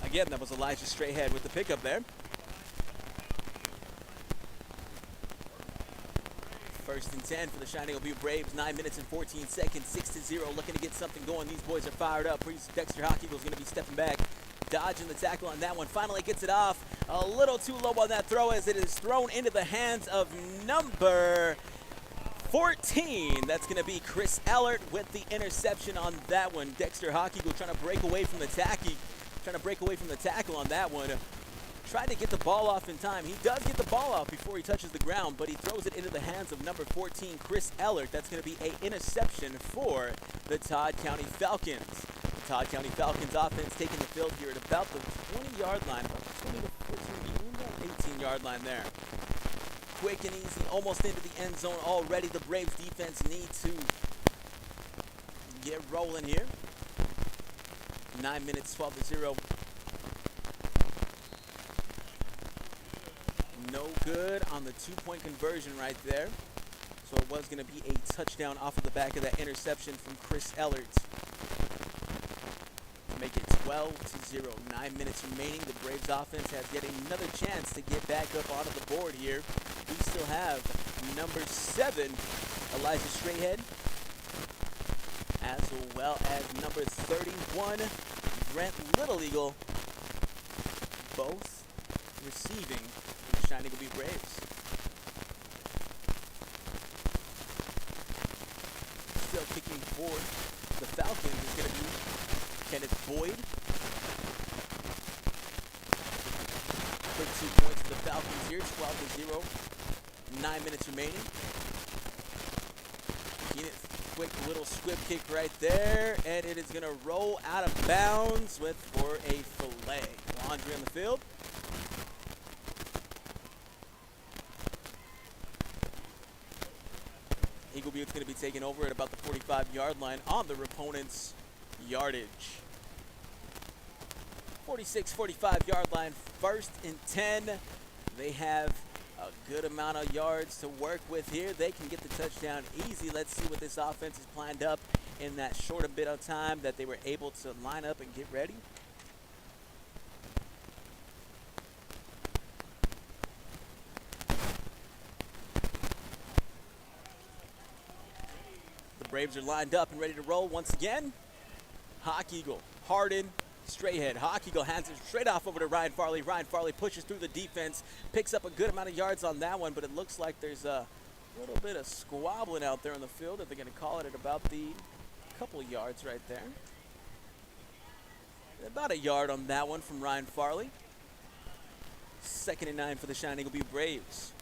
Again, that was Elijah Straighthead with the pickup there. First and 10 for the Cheyenne-Eagle Butte Braves. 9 minutes and 14 seconds. 6-0. Looking to get something going. These boys are fired up. Dexter Hawkeagle's going to be stepping back, dodging the tackle on that one. Finally gets it off. A little too low on that throw as it is thrown into the hands of number 14. That's going to be Chris Ellert with the interception on that one. Dexter Hawkeagle trying to break away from the tackle on that one. Tried to get the ball off in time. He does get the ball off before he touches the ground, but he throws it into the hands of number 14, Chris Ellert. That's going to be an interception for the Todd County Falcons. The Todd County Falcons offense taking the field here at about the 20-yard line, about the 20 to 14, 18-yard line there. Quick and easy, almost into the end zone already. The Braves defense need to get rolling here. 9 minutes, 12-0. No good on the 2-point conversion right there. So it was going to be a touchdown off of the back of that interception from Chris Ellert to make it 12-0. 9 minutes remaining. The Braves offense has yet another chance to get back up onto the board here. We still have number 7, Elijah Straighthead, as well as number 31, Brent Little Eagle, both receiving the Cheyenne-Eagle Butte Braves. Still kicking for the Falcons is going to be Kenneth Boyd. Quick 2 points for the Falcons here, 12-0. 9 minutes remaining. Kenneth, quick little squib kick right there, and it is going to roll out of bounds for a fillet. Laundry on the field. Eagle Butte's going to be taking over at about the 45-yard line on their opponent's yardage. 46-45-yard line, 1st and 10. They have a good amount of yards to work with here. They can get the touchdown easy. Let's see what this offense has planned up in that short bit of time that they were able to line up and get ready. The Braves are lined up and ready to roll once again. Hawkeagle, Hardin, straight ahead. Hawk-Eagle hands it straight off over to Ryan Farley. Ryan Farley pushes through the defense, picks up a good amount of yards on that one, but it looks like there's a little bit of squabbling out there on the field. If they're going to call it at about the couple of yards right there. About a yard on that one from Ryan Farley. 2nd and 9 for the Cheyenne-Eagle Butte Braves.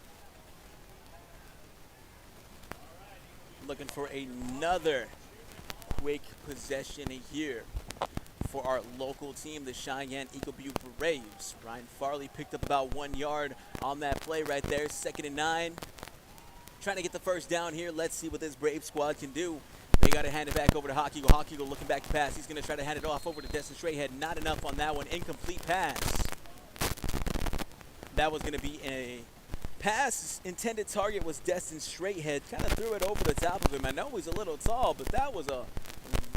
Looking for another quick possession here for our local team, the Cheyenne-Eagle Butte Braves. Ryan Farley picked up about 1 yard on that play right there. 2nd and 9. Trying to get the first down here. Let's see what this Brave squad can do. They got to hand it back over to Hawk-Eagle. Hawk-Eagle looking back to pass. He's going to try to hand it off over to Destin Straighthead. Not enough on that one. Incomplete pass. That was going to be a pass. Intended target was Destin Straighthead. Kind of threw it over the top of him. I know he's a little tall, but that was a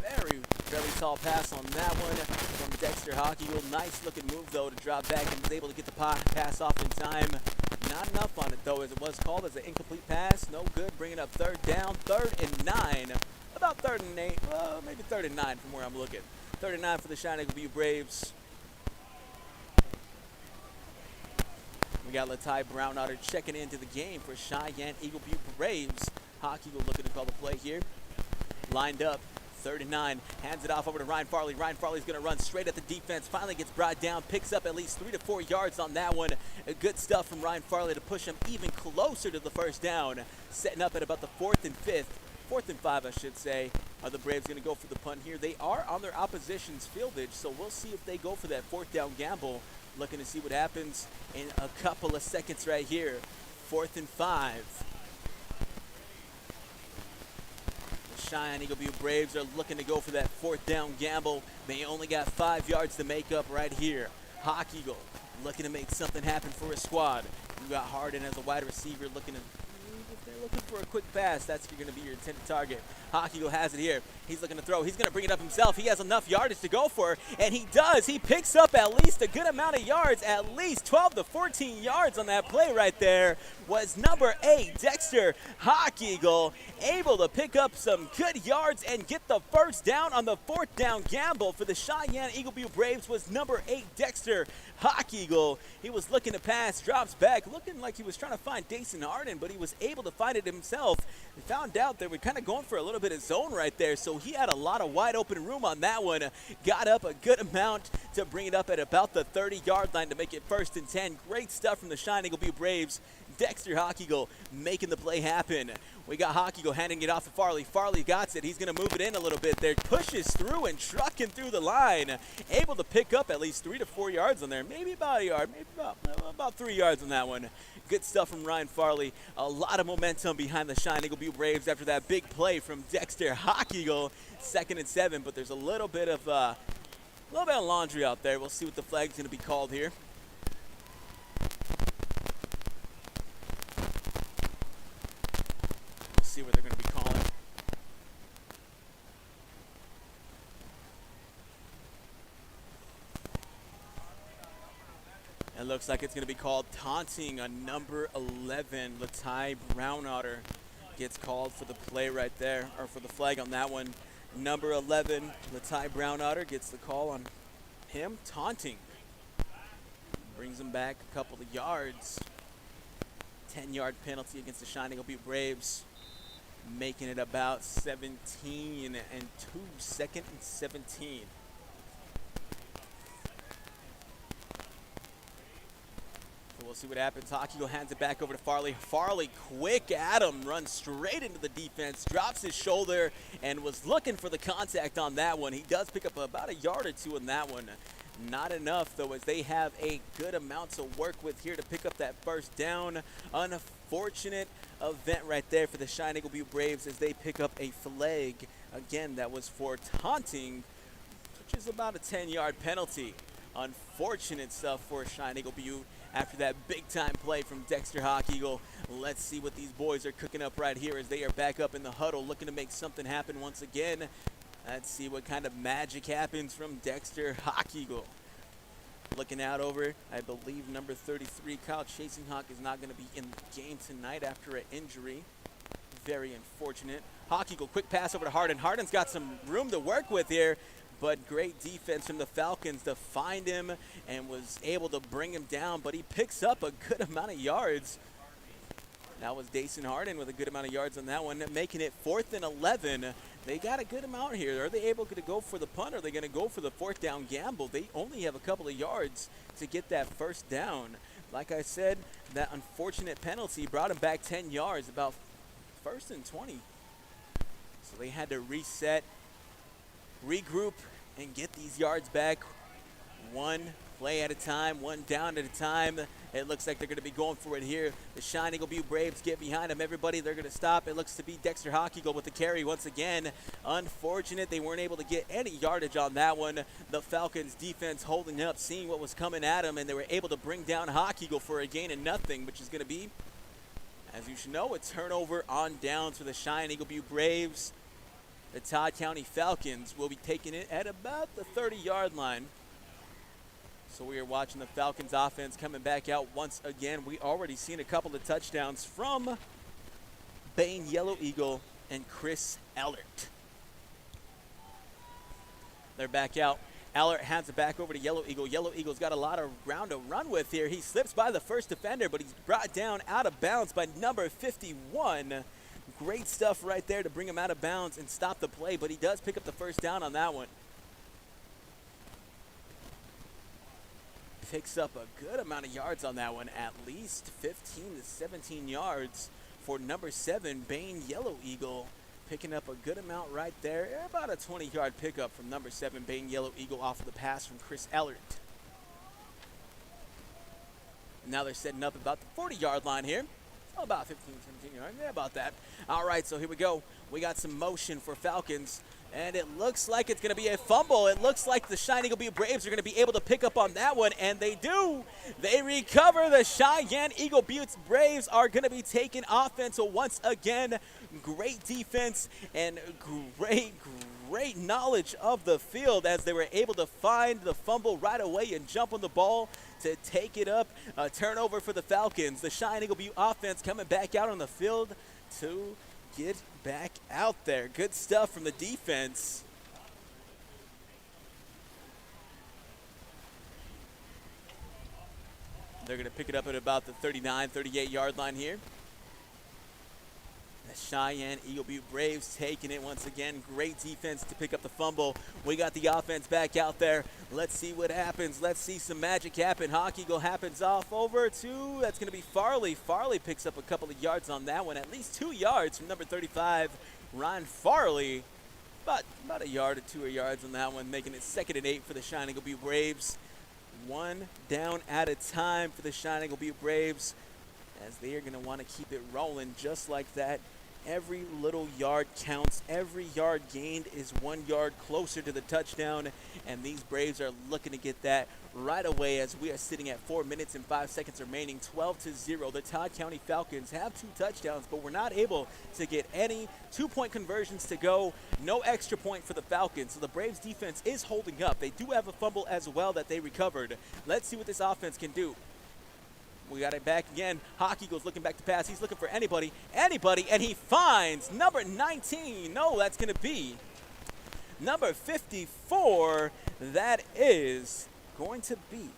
very, very tall pass on that one from Dexter Hawk-Eagle. Nice looking move, though, to drop back and was able to get the pass off in time. Not enough on it, though, as it was called as an incomplete pass. No good. Bringing up 3rd down. 3rd and 9. About 3rd and 8. Maybe 3rd and 9 from where I'm looking. 3rd and 9 for the Cheyenne-Eagle Butte Braves. We got Latai Brownotter checking into the game for Cheyenne-Eagle Butte Braves. Hawk-Eagle looking to call the play here. Lined up. 3rd and 9, hands it off over to Ryan Farley. Ryan Farley's going to run straight at the defense. Finally gets brought down, picks up at least 3 to 4 yards on that one. Good stuff from Ryan Farley to push him even closer to the first down. Setting up at about the 4th and 5th. 4th and 5, I should say. Are the Braves going to go for the punt here? They are on their opposition's fieldage, so we'll see if they go for that 4th down gamble. Looking to see what happens in a couple of seconds right here. 4th and 5. Cheyenne-Eagle Butte Braves are looking to go for that 4th down gamble. They only got 5 yards to make up right here. Hawk-Eagle looking to make something happen for his squad. You got Harden as a wide receiver looking to, if they're looking for a quick pass, that's going to be your intended target. Hawk-Eagle has it here. He's looking to throw. He's going to bring it up himself. He has enough yardage to go for, and he does. He picks up at least a good amount of yards, at least 12 to 14 yards on that play right there. Was number 8, Dexter Hawk-Eagle, able to pick up some good yards and get the first down on the 4th down gamble for the Cheyenne-Eagle Butte Braves. Was number 8, Dexter Hawk-Eagle. He was looking to pass, drops back, looking like he was trying to find Dason Harden, but he was able to find it himself. He found out they were kind of going for a little bit of zone right there, so he had a lot of wide open room on that one. Got up a good amount to bring it up at about the 30-yard line to make it 1st and 10. Great stuff from the Cheyenne-Eagle Butte Braves. Dexter Hawk-Eagle making the play happen. We got Hawk-Eagle handing it off to Farley. Farley got it. He's going to move it in a little bit there. Pushes through and trucking through the line. Able to pick up at least 3 to 4 yards on there. Maybe about a yard. Maybe about 3 yards on that one. Good stuff from Ryan Farley. A lot of momentum behind the Cheyenne-Eagle Butte Braves after that big play from Dexter Hawk-Eagle. 2nd and 7, but there's a little bit of laundry out there. We'll see what the flag's going to be called here. See what they're going to be calling. It looks like it's going to be called taunting on number 11. Latai Brownotter gets called for the play right there, or for the flag on that one. Number 11, Latai Brownotter gets the call on him taunting. Brings him back a couple of yards. 10-yard penalty against the Cheyenne-Eagle Butte Braves. Making it about 17 and 2, 2nd and 17. So we'll see what happens. Hawk-Eagle hands it back over to Farley. Farley, quick at him, runs straight into the defense, drops his shoulder, and was looking for the contact on that one. He does pick up about a yard or 2 on that one. Not enough, though, as they have a good amount to work with here to pick up that first down. Unfortunate event right there for the Cheyenne-Eagle Butte Braves as they pick up a flag. Again, that was for taunting, which is about a 10-yard penalty. Unfortunate stuff for Cheyenne-Eagle Butte after that big-time play from Dexter Hawk-Eagle. Let's see what these boys are cooking up right here as they are back up in the huddle looking to make something happen once again. Let's see what kind of magic happens from Dexter Hawk-Eagle. Looking out over, I believe, number 33, Kyle Chasinghawk, is not going to be in the game tonight after an injury. Very unfortunate. Hawk-Eagle, quick pass over to Harden. Harden's got some room to work with here. but great defense from the Falcons to find him and was able to bring him down, but he picks up a good amount of yards. That was Dason Harden with a good amount of yards on that one, making it 4th and 11. They got a good amount here. Are they able to go for the punt, or are they going to go for the 4th down gamble? They only have a couple of yards to get that first down. Like I said, that unfortunate penalty brought them back 10 yards, about 1st and 20. So they had to reset, regroup, and get these yards back one play at a time, one down at a time. It looks like they're going to be going for it here. The Cheyenne-Eagle Butte Braves get behind them. Everybody, they're going to stop. It looks to be Dexter Hockeagle with the carry once again. Unfortunate, they weren't able to get any yardage on that one. The Falcons defense holding up, seeing what was coming at them, and they were able to bring down Hockeagle for a gain of nothing, which is going to be, as you should know, a turnover on downs for the Cheyenne-Eagle Butte Braves. The Todd County Falcons will be taking it at about the 30-yard line. So we are watching the Falcons offense coming back out once again. We already seen a couple of touchdowns from Bane Yellow Eagle and Chris Ellert. They're back out. Ellert hands it back over to Yellow Eagle. Yellow Eagle's got a lot of ground to run with here. He slips by the first defender, but he's brought down out of bounds by number 51. Great stuff right there to bring him out of bounds and stop the play, but he does pick up the first down on that one. Picks up a good amount of yards on that one, at least 15 to 17 yards for number 7, Bane Yellow Eagle. Picking up a good amount right there, about a 20-yard pickup from number 7, Bane Yellow Eagle, off of the pass from Chris Ellert. Now they're setting up about the 40-yard line here. About 15, 17 yards, yeah, about that. All right, so here we go. We got some motion for Falcons, and it looks like it's going to be a fumble. It looks like the Cheyenne-Eagle Butte Braves are going to be able to pick up on that one, and they do. They recover. The Cheyenne-Eagle Butte Braves are going to be taking offense. So once again, great defense and great knowledge of the field as they were able to find the fumble right away and jump on the ball to take it up. A turnover for the Falcons. The Cheyenne-Eagle Butte offense coming back out on the field to get back out there. Good stuff from the defense. They're going to pick it up at about the 39, 38-yard line here. The Cheyenne-Eagle Butte Braves taking it once again. Great defense to pick up the fumble. We got the offense back out there. Let's see what happens. Let's see some magic happen. Hockeagle happens off over to, that's going to be Farley. Farley picks up a couple of yards on that one. At least 2 yards from number 35, Ryan Farley. About a yard or 2 yards on that one, making it 2nd and 8 for the Cheyenne-Eagle Butte Braves. One down at a time for the Cheyenne-Eagle Butte Braves, as they are going to want to keep it rolling just like that. Every little yard counts. Every yard gained is 1 yard closer to the touchdown, and these Braves are looking to get that right away as we are sitting at 4 minutes and 5 seconds remaining, 12-0. The Todd County Falcons have 2 touchdowns, but we're not able to get any 2-point conversions to go. No extra point for the Falcons, so the Braves defense is holding up. They do have a fumble as well that they recovered. Let's see what this offense can do. We got it back again. Hockeagle's looking back to pass. He's looking for anybody, and he finds number 19. No, that's going to be number 54. That is going to be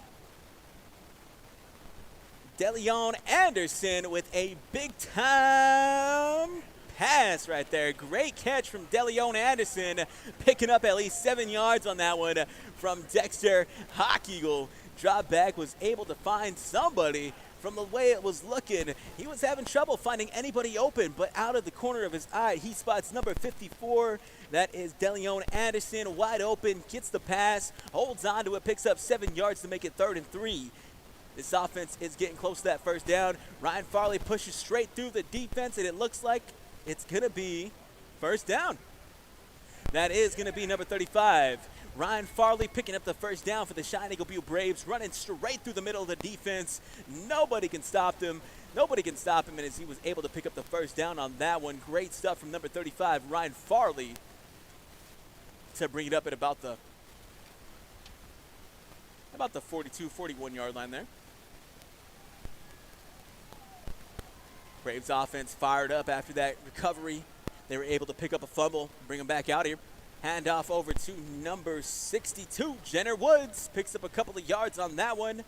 DeLeon Anderson with a big-time pass right there. Great catch from DeLeon Anderson, picking up at least 7 yards on that one from Dexter Hockeagle. Drop back, was able to find somebody. From the way it was looking, he was having trouble finding anybody open, but out of the corner of his eye, he spots number 54. That is DeLeon Anderson, wide open, gets the pass, holds on to it, picks up 7 yards to make it 3rd and 3. This offense is getting close to that first down. Ryan Farley pushes straight through the defense, and it looks like it's going to be first down. That is going to be number 35. Ryan Farley picking up the first down for the Cheyenne-Eagle Butte Braves, running straight through the middle of the defense. Nobody can stop him. And as he was able to pick up the first down on that one. Great stuff from number 35, Ryan Farley, to bring it up at about the 42, 41-yard line there. Braves offense fired up after that recovery. They were able to pick up a fumble, bring him back out here. Handoff over to number 62, Jenner Woods. Picks up a couple of yards on that one.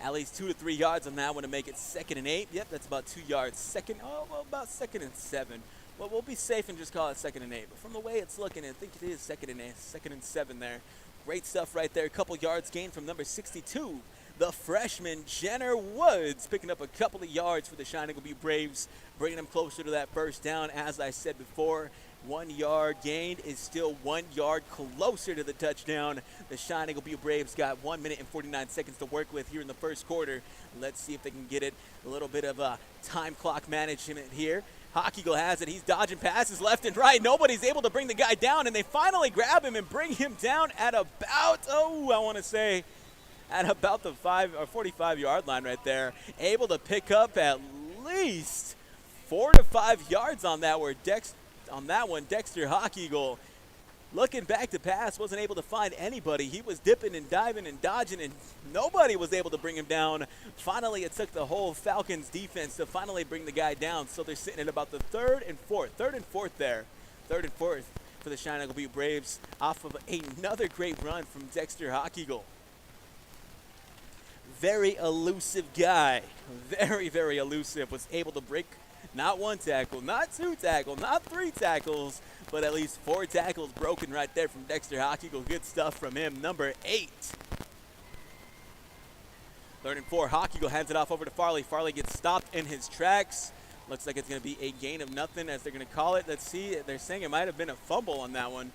At least 2 to 3 yards on that one to make it 2nd and 8. Yep, that's about 2 yards. About 2nd and 7. Well, we'll be safe and just call it 2nd and 8. But from the way it's looking, I think it is 2nd and 8, 2nd and 7 there. Great stuff right there. A couple yards gained from number 62. The freshman, Jenner Woods, picking up a couple of yards for the Cheyenne-Eagle Butte Braves, bringing them closer to that first down. As I said before, 1 yard gained is still 1 yard closer to the touchdown. The Cheyenne-Eagle Butte Braves got 1 minute and 49 seconds to work with here in the first quarter. Let's see if they can get it. A little bit of a time clock management here. Hawk-Eagle has it. He's dodging passes left and right. Nobody's able to bring the guy down, and they finally grab him and bring him down at about, at about the 45-yard line right there. Able to pick up at least 4 to 5 yards on that one. Dexter Hawk-Eagle, looking back to pass, wasn't able to find anybody. He was dipping and diving and dodging, and nobody was able to bring him down. Finally, it took the whole Falcons defense to finally bring the guy down. So they're sitting at about the 3rd and 4th. 3rd and 4th there. 3rd and 4th for the Cheyenne-Eagle Butte Braves off of another great run from Dexter Hawk-Eagle. Very elusive guy. Very, very elusive. Was able to break not 1 tackle, not 2 tackles, not 3 tackles, but at least 4 tackles broken right there from Dexter Hawk-Eagle. Good stuff from him. Number 8. 3rd and 4. Hawk-Eagle hands it off over to Farley. Farley gets stopped in his tracks. Looks like it's going to be a gain of nothing, as they're going to call it. Let's see. They're saying it might have been a fumble on that one.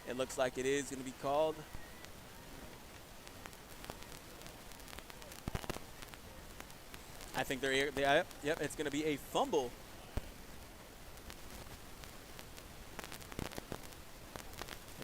It looks like it is going to be called. I think yep, it's going to be a fumble.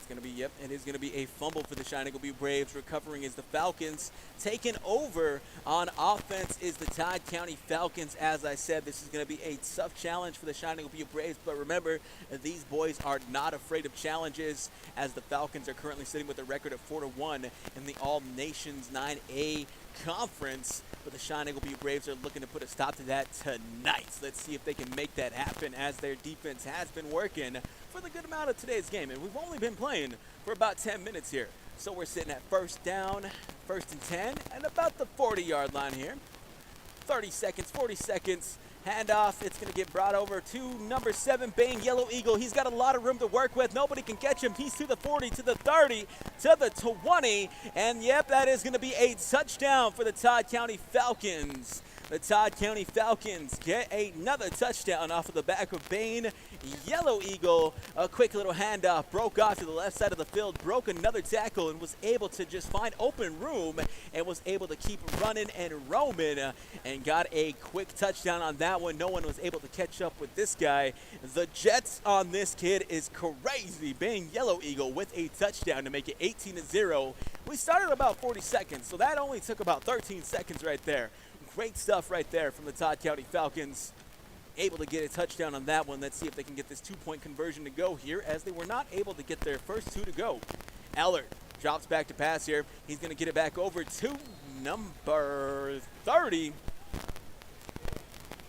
It is going to be a fumble for the Cheyenne-Eagle Butte Braves. Recovering is the Falcons. Taken over on offense is the Todd County Falcons. As I said, this is going to be a tough challenge for the Cheyenne-Eagle Butte Braves. But remember, these boys are not afraid of challenges, as the Falcons are currently sitting with a record of 4-1 in the All-Nations 9A Conference. But the Cheyenne-Eagle Butte Braves are looking to put a stop to that tonight. Let's see if they can make that happen, as their defense has been working for the good amount of today's game. And we've only been playing for about 10 minutes here. So we're sitting at first down, 1st and 10, and about the 40-yard line here. 40 seconds. Handoff. It's going to get brought over to number 7, Bane Yellow Eagle. He's got a lot of room to work with. Nobody can catch him. He's to the 40, to the 30, to the 20. And, yep, that is going to be a touchdown for the Todd County Falcons. The Todd County Falcons get another touchdown off of the back of Bane Yellow Eagle. A quick little handoff, broke off to the left side of the field, broke another tackle, and was able to just find open room and was able to keep running and roaming and got a quick touchdown on that one. No one was able to catch up with this guy. The Jets on this kid is crazy. Bane Yellow Eagle with a touchdown to make it 18-0. We started about 40 seconds, so that only took about 13 seconds right there. Great stuff right there from the Todd County Falcons. Able to get a touchdown on that one. Let's see if they can get this 2-point conversion to go here, as they were not able to get their first 2 to go. Ellert drops back to pass here. He's going to get it back over to number 30.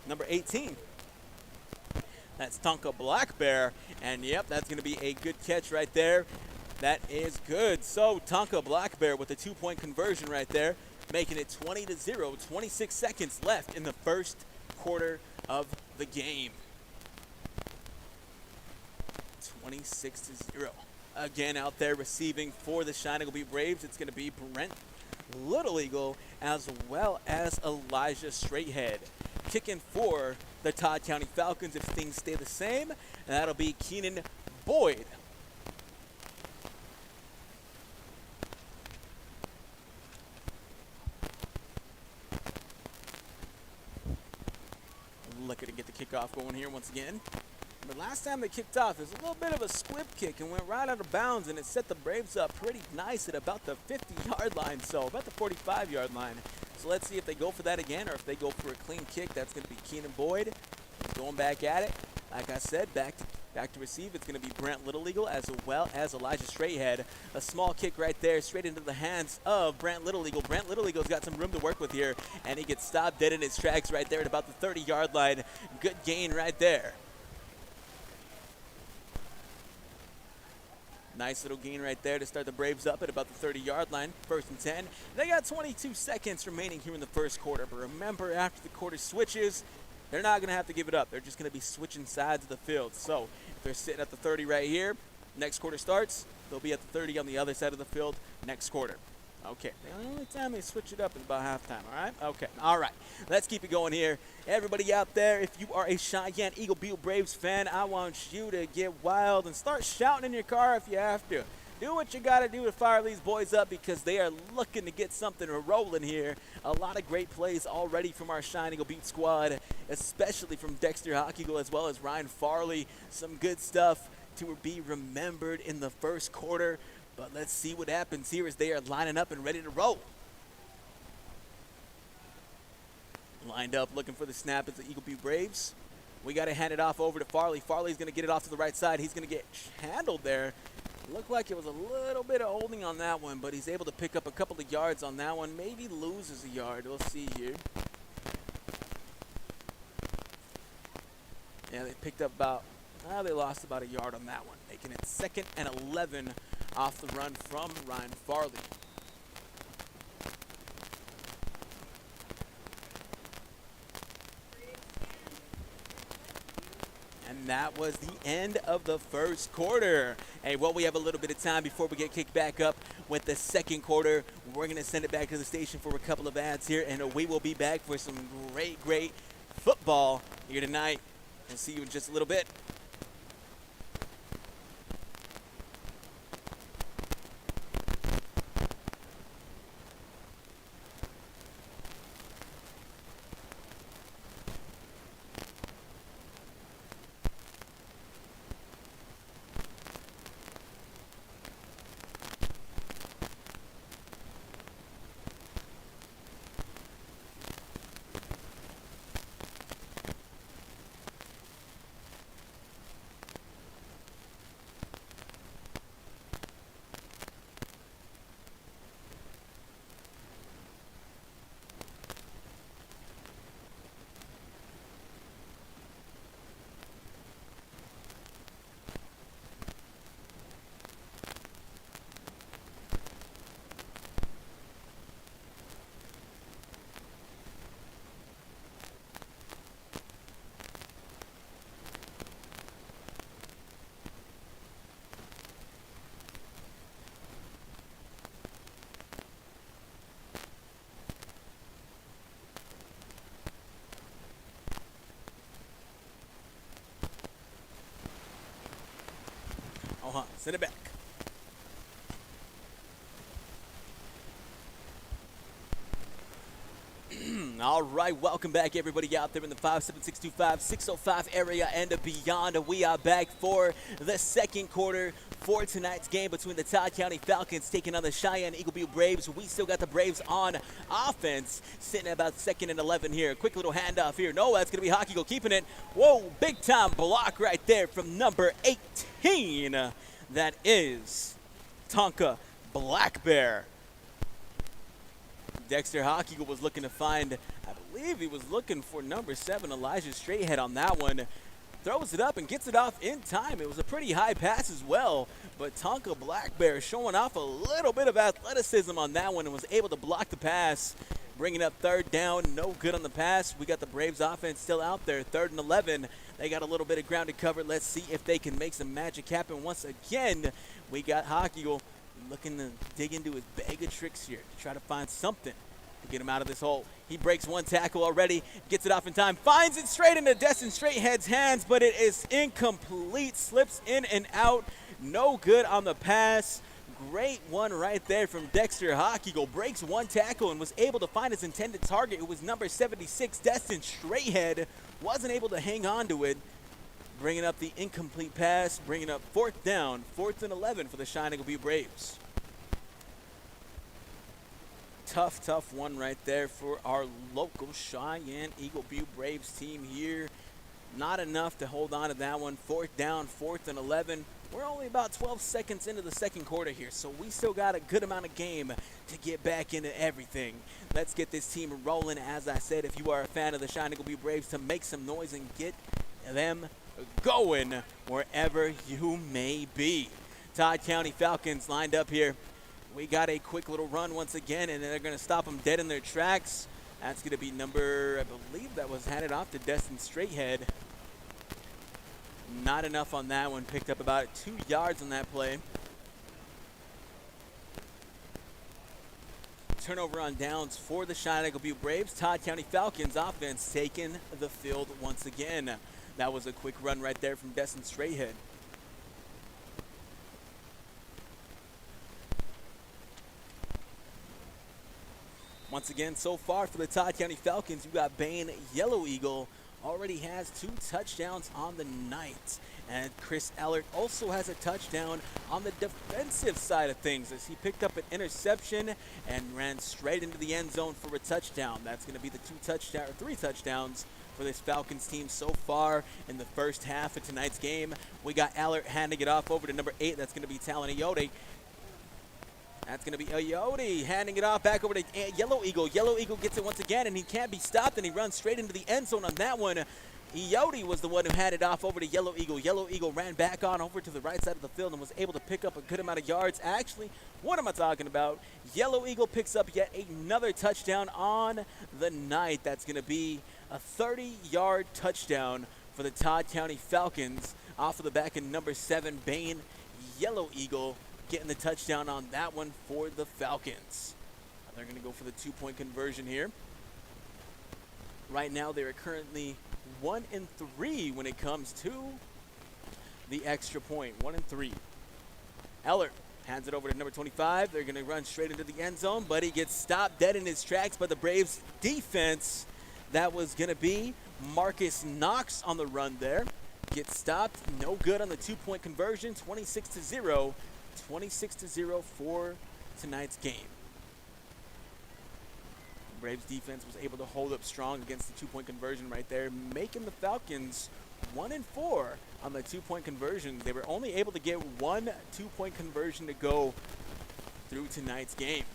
Number 18. That's Tonka Black Bear. And, yep, that's going to be a good catch right there. That is good. So, Tonka Black Bear with a 2-point conversion right there, making it 20-0, 26 seconds left in the first quarter of the game. 26-0. Again, out there receiving for the Cheyenne-Eagle Butte Braves, it's going to be Brent Little Eagle as well as Elijah Straighthead. Kicking for the Todd County Falcons, if things stay the same, and that'll be Keenan Boyd. Looking to get the kickoff going here once again. But last time they kicked off, it was a little bit of a squib kick and went right out of bounds, and it set the Braves up pretty nice at about the 50-yard line, so about the 45-yard line. So let's see if they go for that again, or if they go for a clean kick. That's going to be Keenan Boyd going back at it. Like I said, back to Back to receive, it's going to be Brent Little Eagle as well as Elijah Straighthead. A small kick right there, straight into the hands of Brent Little Eagle. Brent Little Eagle's got some room to work with here, and he gets stopped dead in his tracks right there at about the 30-yard line. Good gain right there. Nice little gain right there to start the Braves up at about the 30-yard line, 1st and 10. They got 22 seconds remaining here in the first quarter, but remember, after the quarter switches, they're not going to have to give it up. They're just going to be switching sides of the field. So if they're sitting at the 30 right here, next quarter starts, they'll be at the 30 on the other side of the field next quarter. Okay, the only time they switch it up is about halftime, all right? Okay, all right. Let's keep it going here. Everybody out there, if you are a Cheyenne-Eagle Butte Braves fan, I want you to get wild and start shouting in your car if you have to. Do what you got to do to fire these boys up because they are looking to get something rolling here. A lot of great plays already from our Cheyenne-Eagle Butte squad, especially from Dexter Hockeagle as well as Ryan Farley. Some good stuff to be remembered in the first quarter. But let's see what happens here as they are lining up and ready to roll. Lined up looking for the snap as the Eagle Butte Braves. We got to hand it off over to Farley. Farley's going to get it off to the right side. He's going to get handled there. Looked like it was a little bit of holding on that one, but he's able to pick up a couple of yards on that one. Maybe loses a yard. We'll see here. Yeah, they picked up about, they lost about a yard on that one, making it 2nd and 11 off the run from Ryan Farley. And that was the end of the first quarter. Hey, well, we have a little bit of time before we get kicked back up with the second quarter. We're going to send it back to the station for a couple of ads here, and we will be back for some great football here tonight. And see you in just a little bit. Send it back. All right, welcome back, everybody out there in the 57625-605 area and beyond. We are back for the second quarter for tonight's game between the Todd County Falcons taking on the Cheyenne-Eagle Butte Braves. We still got the Braves on offense, sitting at about 2nd and 11 here. Quick little handoff here. No, that's going to be Hockeagle keeping it. Whoa, big-time block right there from number 18. That is Tonka Black Bear. Dexter Hockeagle was looking to find, I believe he was looking for number 7, Elijah Straighthead on that one. Throws it up and gets it off in time. It was a pretty high pass as well, but Tonka Black Bear showing off a little bit of athleticism on that one and was able to block the pass, bringing up 3rd down. No good on the pass. We got the Braves offense still out there, 3rd and 11. They got a little bit of ground to cover. Let's see if they can make some magic happen. Once again, we got Hockeagle looking to dig into his bag of tricks here to try to find something to get him out of this hole. He breaks one tackle already, gets it off in time, finds it straight into Destin Straighthead's hands, but it is incomplete, slips in and out. No good on the pass. Great one right there from Dexter Hockeagle. Breaks one tackle and was able to find his intended target. It was number 76, Destin Straighthead. Wasn't able to hang on to it. Bringing up the incomplete pass, bringing up 4th down, 4th and 11 for the Cheyenne-Eagle Butte Braves. Tough one right there for our local Cheyenne-Eagle Butte Braves team here. Not enough to hold on to that one. 4th down, 4th and 11. We're only about 12 seconds into the second quarter here, so we still got a good amount of game to get back into everything. Let's get this team rolling. As I said, if you are a fan of the Cheyenne-Eagle Butte Braves, to make some noise and get them going wherever you may be. Todd County Falcons lined up here. We got a quick little run once again, and they're going to stop them dead in their tracks. That's going to be number, I believe that was handed off to Destin Straighthead. Not enough on that one. Picked up about 2 yards on that play. Turnover on downs for the Cheyenne-Eagle Butte Braves. Todd County Falcons offense taking the field once again. That was a quick run right there from Destin Straighthead. Once again, so far for the Todd County Falcons, you got Bane Yellow-Eagle. Already has 2 touchdowns on the night. And Chris Allert also has a touchdown on the defensive side of things as he picked up an interception and ran straight into the end zone for a touchdown. That's going to be the 3 touchdowns for this Falcons team so far in the first half of tonight's game. We got Allert handing it off over to number 8. That's going to be Talon Ayote. That's going to be Ayote handing it off back over to Yellow-Eagle. Yellow-Eagle gets it once again, and he can't be stopped, and he runs straight into the end zone on that one. Ayote was the one who handed off over to Yellow-Eagle. Yellow-Eagle ran back on over to the right side of the field and was able to pick up a good amount of yards. Actually, what am I talking about? Yellow-Eagle picks up yet another touchdown on the night. That's going to be a 30-yard touchdown for the Todd County Falcons off of the back of number 7, Bane Yellow-Eagle, getting the touchdown on that one for the Falcons. They're going to go for the 2-point conversion here. Right now, they are currently 1-3 when it comes to the extra point. 1-3. Eller hands it over to number 25. They're going to run straight into the end zone, but he gets stopped dead in his tracks by the Braves defense. That was going to be Marcus Knox on the run there. Gets stopped. No good on the 2-point conversion. 26-0. 26-0 for tonight's game. Braves defense was able to hold up strong against the 2-point conversion right there, making the Falcons 1-4 on the 2-point conversion. They were only able to get 1 2-point conversion to go through tonight's game.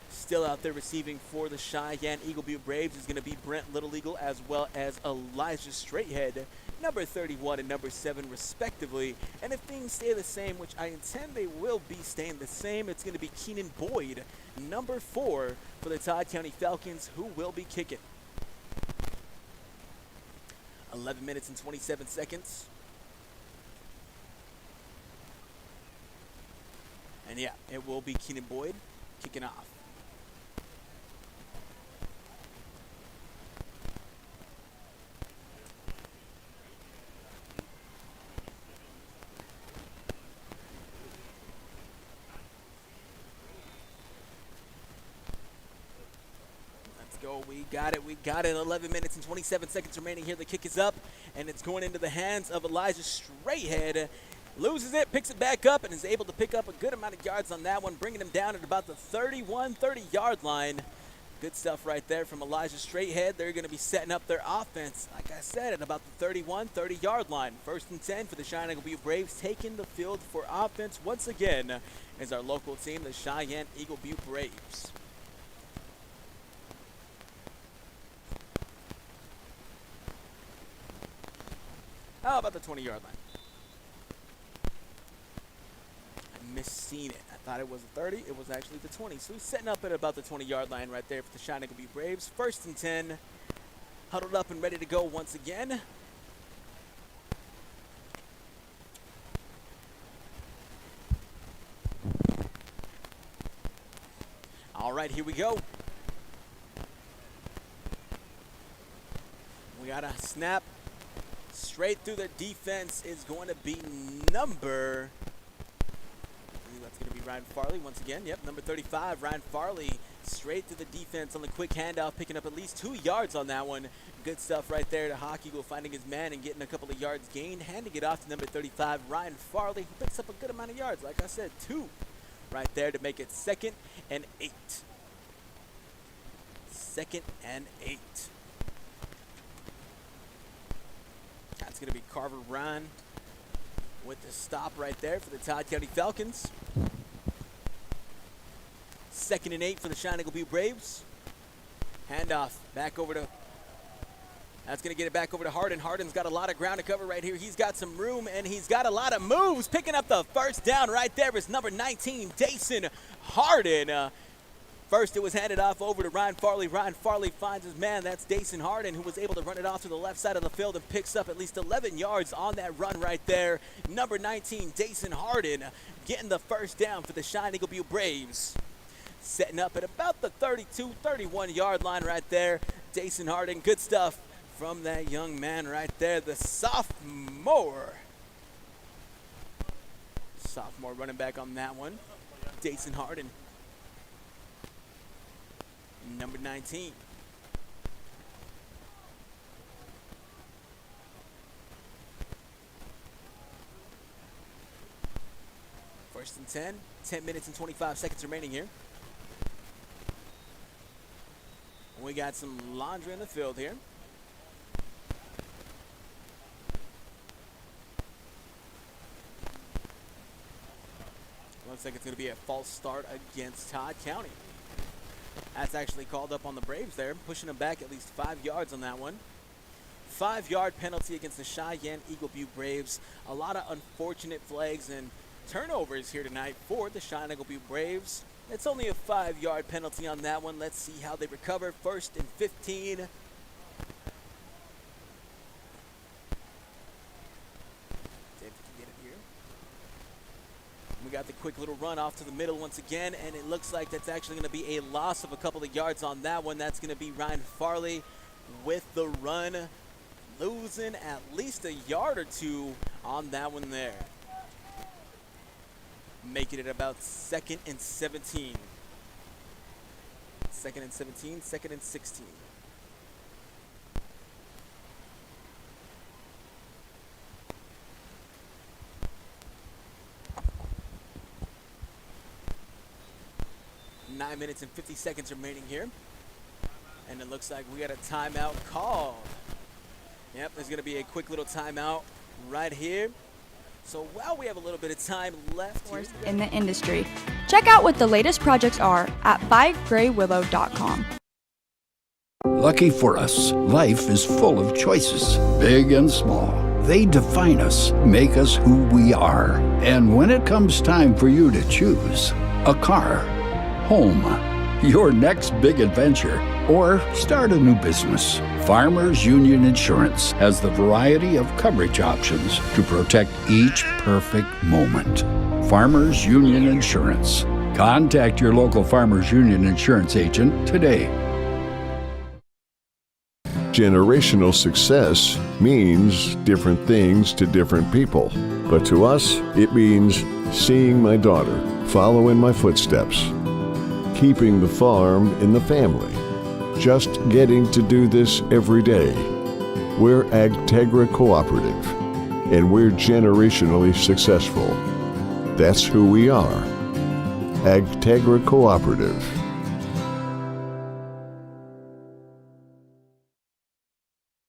Still out there receiving for the Cheyenne-Eagle Butte Braves is going to be Brent Little-Eagle as well as Elijah Straighthead, number 31 and number 7 respectively. And if things stay the same, which I intend they will be staying the same, it's going to be Keenan Boyd, number 4 for the Todd County Falcons, who will be kicking. 11 minutes and 27 seconds. And yeah, it will be Keenan Boyd kicking off. We got it. 11 minutes and 27 seconds remaining here. The kick is up, and it's going into the hands of Elijah Straighthead. Loses it, picks it back up, and is able to pick up a good amount of yards on that one, bringing him down at about the 30-yard line. Good stuff right there from Elijah Straighthead. They're going to be setting up their offense, like I said, at about the 30-yard line. 1st and 10 for the Cheyenne-Eagle Butte Braves. Taking the field for offense once again is our local team, the Cheyenne-Eagle Butte Braves. How about the 20-yard line? I misseen it. I thought it was the 30. It was actually the 20. So he's setting up at about the 20-yard line right there for the Cheyenne-Eagle Butte Braves. 1st and 10. Huddled up and ready to go once again. All right, here we go. We got a snap. Straight through the defense is going to be number, I believe that's going to be Ryan Farley once again. Yep, number 35, Ryan Farley, straight through the defense on the quick handoff, picking up at least 2 yards on that one. Good stuff right there to Hawk Eagle, finding his man and getting a couple of yards gained, handing it off to number 35, Ryan Farley, who picks up a good amount of yards. Like I said, 2 right there to make it 2nd and 8. 2nd and 8. That's going to be Carver Ryan with the stop right there for the Todd County Falcons. 2nd and 8 for the Cheyenne-Eagle Butte Braves. Handoff back over to, that's going to get it back over to Harden. Harden's got a lot of ground to cover right here. He's got some room, and he's got a lot of moves. Picking up the first down right there is number 19, Dason Harden. First, it was handed off over to Ryan Farley. Ryan Farley finds his man. That's Dason Harden, who was able to run it off to the left side of the field and picks up at least 11 yards on that run right there. Number 19, Dason Harden, getting the first down for the Cheyenne-Eagle Butte Braves. Setting up at about the 32, 31-yard line right there. Dason Harden, good stuff from that young man right there, the sophomore. Sophomore running back on that one, Dason Harden. Number 19. First and 10. 10 minutes and 25 seconds remaining here. We got some laundry in the field here. Looks like it's going to be a false start against Todd County. That's actually called up on the Braves there, pushing them back at least 5 yards on that one. 5-yard penalty against the Cheyenne-Eagle Butte Braves. A lot of unfortunate flags and turnovers here tonight for the Cheyenne-Eagle Butte Braves. It's only a 5-yard penalty on that one. Let's see how they recover. 1st and 15. We got the quick little run off to the middle once again, and it looks like that's actually going to be a loss of a couple of yards on that one. That's going to be Ryan Farley with the run, losing at least a yard or two on that one there. Making it about 2nd and 17. 2nd and 17, 2nd and 16. Nine minutes and 50 seconds remaining here. And it looks like we got a timeout called. Yep, there's going to be a quick little timeout right here. So while we have a little bit of time left here in the industry, check out what the latest projects are at bygraywillow.com. Lucky for us, life is full of choices, big and small. They define us, make us who we are. And when it comes time for you to choose, a car, home, your next big adventure, or start a new business, Farmers Union Insurance has the variety of coverage options to protect each perfect moment. Farmers Union Insurance. Contact your local Farmers Union Insurance agent today. Generational success means different things to different people. But to us, it means seeing my daughter follow in my footsteps, keeping the farm in the family, just getting to do this every day. We're Agtegra Cooperative, and we're generationally successful. That's who we are. Agtegra Cooperative.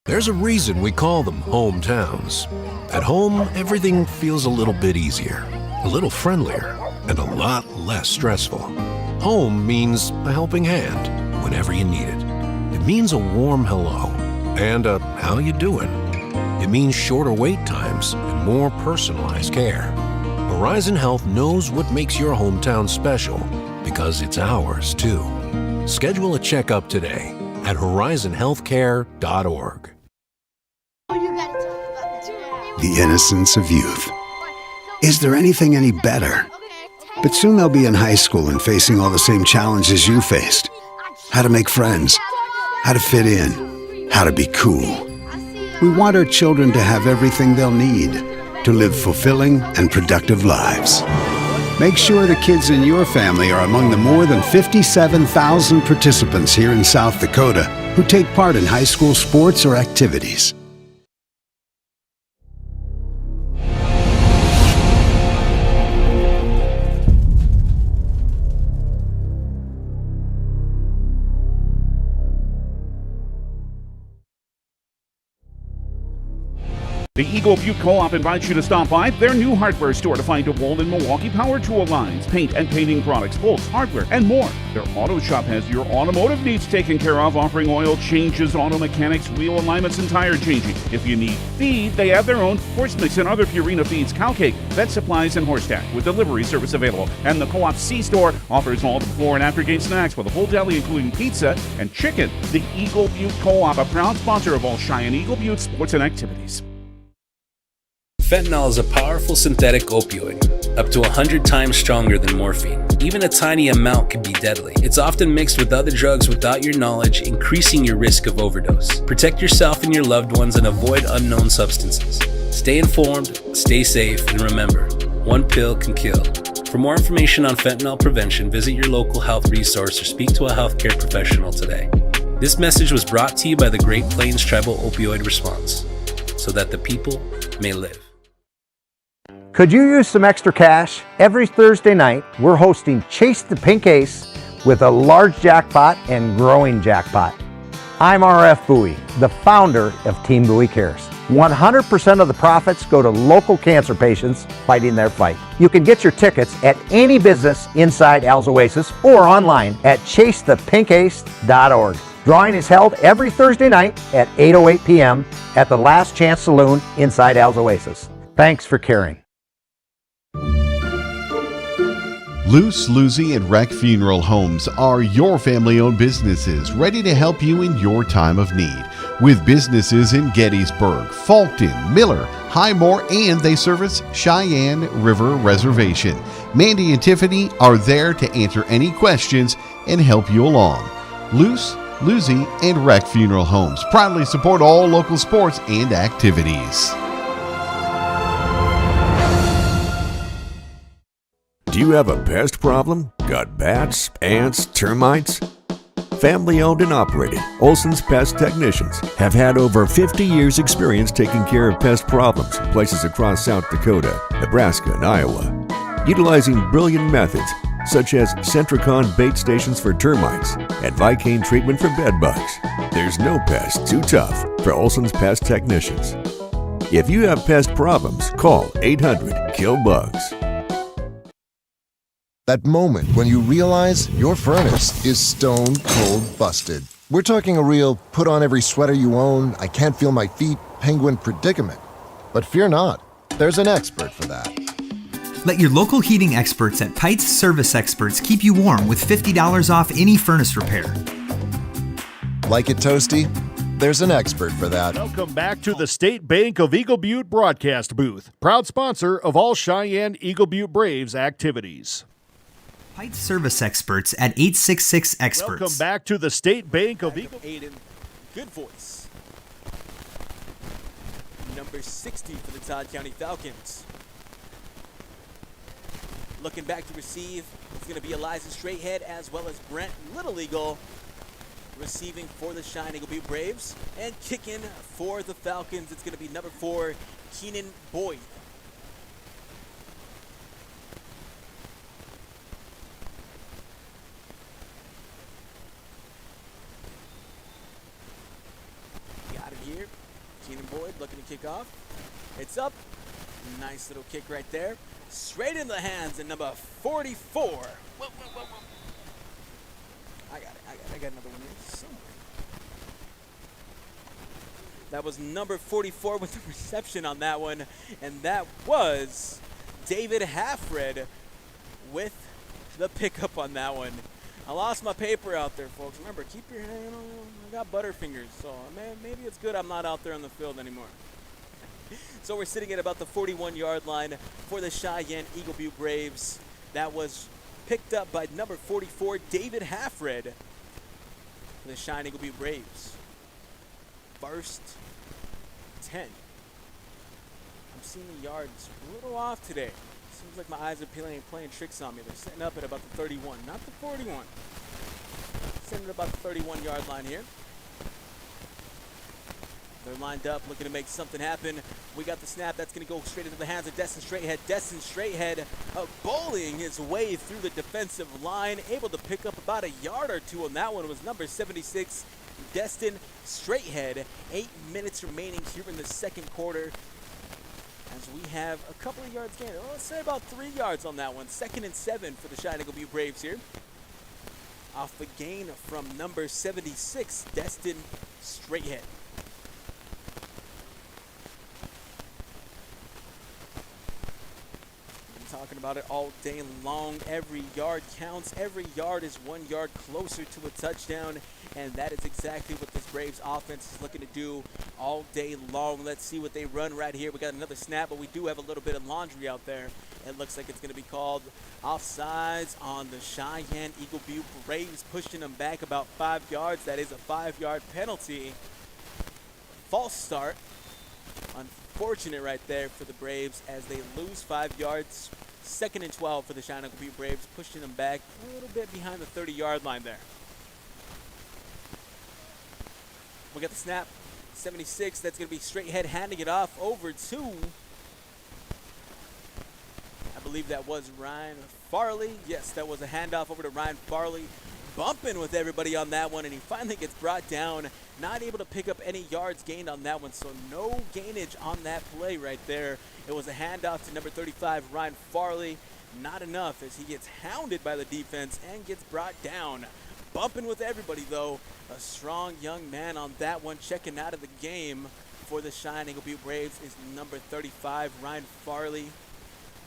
There's a reason we call them hometowns. At home, everything feels a little bit easier, a little friendlier, and a lot less stressful. Home means a helping hand whenever you need it. It means a warm hello and a how you doing. It means shorter wait times and more personalized care. Horizon Health knows what makes your hometown special because it's ours too. Schedule a checkup today at horizonhealthcare.org. The innocence of youth. Is there anything any better? But soon they'll be in high school and facing all the same challenges you faced. How to make friends, how to fit in, how to be cool. We want our children to have everything they'll need to live fulfilling and productive lives. Make sure the kids in your family are among the more than 57,000 participants here in South Dakota who take part in high school sports or activities. The Eagle Butte Co-op invites you to stop by their new hardware store to find DeWalt and Milwaukee power tool lines, paint and painting products, bolts, hardware, and more. Their auto shop has your automotive needs taken care of, offering oil changes, auto mechanics, wheel alignments, and tire changing. If you need feed, they have their own horse mix and other Purina feeds, cow cake, vet supplies, and horse tack with delivery service available. And the Co-op C-Store offers all the before and after game snacks with a full deli including pizza and chicken. The Eagle Butte Co-op, a proud sponsor of all Cheyenne-Eagle Butte sports and activities. Fentanyl is a powerful synthetic opioid, up to 100 times stronger than morphine. Even a tiny amount can be deadly. It's often mixed with other drugs without your knowledge, increasing your risk of overdose. Protect yourself and your loved ones and avoid unknown substances. Stay informed, stay safe, and remember, one pill can kill. For more information on fentanyl prevention, visit your local health resource or speak to a healthcare professional today. This message was brought to you by the Great Plains Tribal Opioid Response, so that the people may live. Could you use some extra cash? Every Thursday night, we're hosting Chase the Pink Ace with a large jackpot and growing jackpot. I'm RF Bowie, the founder of Team Bowie Cares. 100% of the profits go to local cancer patients fighting their fight. You can get your tickets at any business inside Al's Oasis or online at chasethepinkace.org. Drawing is held every Thursday night at 8:08 p.m. at the Last Chance Saloon inside Al's Oasis. Thanks for caring. Luce, Lucy, and Rec Funeral Homes are your family-owned businesses ready to help you in your time of need. With businesses in Gettysburg, Fulton, Miller, Highmore, and they service Cheyenne River Reservation. Mandy and Tiffany are there to answer any questions and help you along. Luce, Lucy, and Rec Funeral Homes proudly support all local sports and activities. Do you have a pest problem? Got bats, ants, termites? Family owned and operated, Olson's Pest Technicians have had over 50 years experience taking care of pest problems in places across South Dakota, Nebraska, and Iowa. Utilizing brilliant methods such as Centricon bait stations for termites and Vicane treatment for bed bugs, there's no pest too tough for Olson's Pest Technicians. If you have pest problems, call 800-KILL-BUGS. That moment when you realize your furnace is stone cold busted. We're talking a real put on every sweater you own, I can't feel my feet, penguin predicament. But fear not, there's an expert for that. Let your local heating experts at Pites Service Experts keep you warm with $50 off any furnace repair. Like it toasty? There's an expert for that. Welcome back to the State Bank of Eagle Butte broadcast booth, proud sponsor of all Cheyenne-Eagle Butte Braves activities. Pites Service Experts at 866 Experts. Welcome back to the State Bank of Eagle. Aiden, good voice. Number 60 for the Todd County Falcons. Looking back to receive, it's going to be Eliza Straighthead as well as Brent Little Eagle receiving for the Cheyenne-Eagle Butte Braves. And kicking for the Falcons, it's going to be number 4, Keenan Boyd. Got it here. Keenan Boyd looking to kick off. It's up. Nice little kick right there. Straight in the hands of number 44. Whoa. I got another one here somewhere. That was number 44 with the reception on that one. And that was David Halfred with the pickup on that one. I lost my paper out there, folks. Remember, keep your hand on. I got butterfingers, so maybe it's good I'm not out there on the field anymore. So we're sitting at about the 41-yard line for the Cheyenne-Eagle Butte Braves. That was picked up by number 44, David Halfred, for the Cheyenne-Eagle Butte Braves. First 10. I'm seeing the yards a little off today. Seems like my eyes are playing tricks on me. They're sitting up at about the 31, not the 41. Sitting at about the 31-yard line here. They're lined up, looking to make something happen. We got the snap. That's going to go straight into the hands of Destin Straighthead. Destin Straighthead bowling his way through the defensive line, able to pick up about a yard or two on that one. It was number 76, Destin Straighthead. 8 minutes remaining here in the second quarter. as we have a couple of yards gained. Well, let's say about 3 yards on that one. 2nd and 7 for the Cheyenne-Eagle Butte Braves here. Off the gain from number 76, Destin Straighthead. Talking about it all day long. Every yard counts. Every yard is 1 yard closer to a touchdown, and that is exactly what this Braves offense is looking to do all day long. Let's see what they run right here. We got another snap, but we do have a little bit of laundry out there. It looks like it's going to be called offsides on the Cheyenne-Eagle Butte Braves, pushing them back about 5 yards. That is a 5-yard penalty. False start. Unfortunate right there for the Braves as they lose 5 yards. 2nd and 12 for the Cheyenne-Eagle Butte Braves, pushing them back a little bit behind the 30-yard line there. We got the snap. 76, that's going to be Straighthead handing it off over to, I believe that was Ryan Farley. Yes, that was a handoff over to Ryan Farley. Bumping with everybody on that one, and he finally gets brought down. Not able to pick up any yards gained on that one, so no gainage on that play right there. It was a handoff to number 35, Ryan Farley. Not enough as he gets hounded by the defense and gets brought down. Bumping with everybody, though. A strong young man on that one. Checking out of the game for the Cheyenne-Eagle Butte Braves is number 35, Ryan Farley.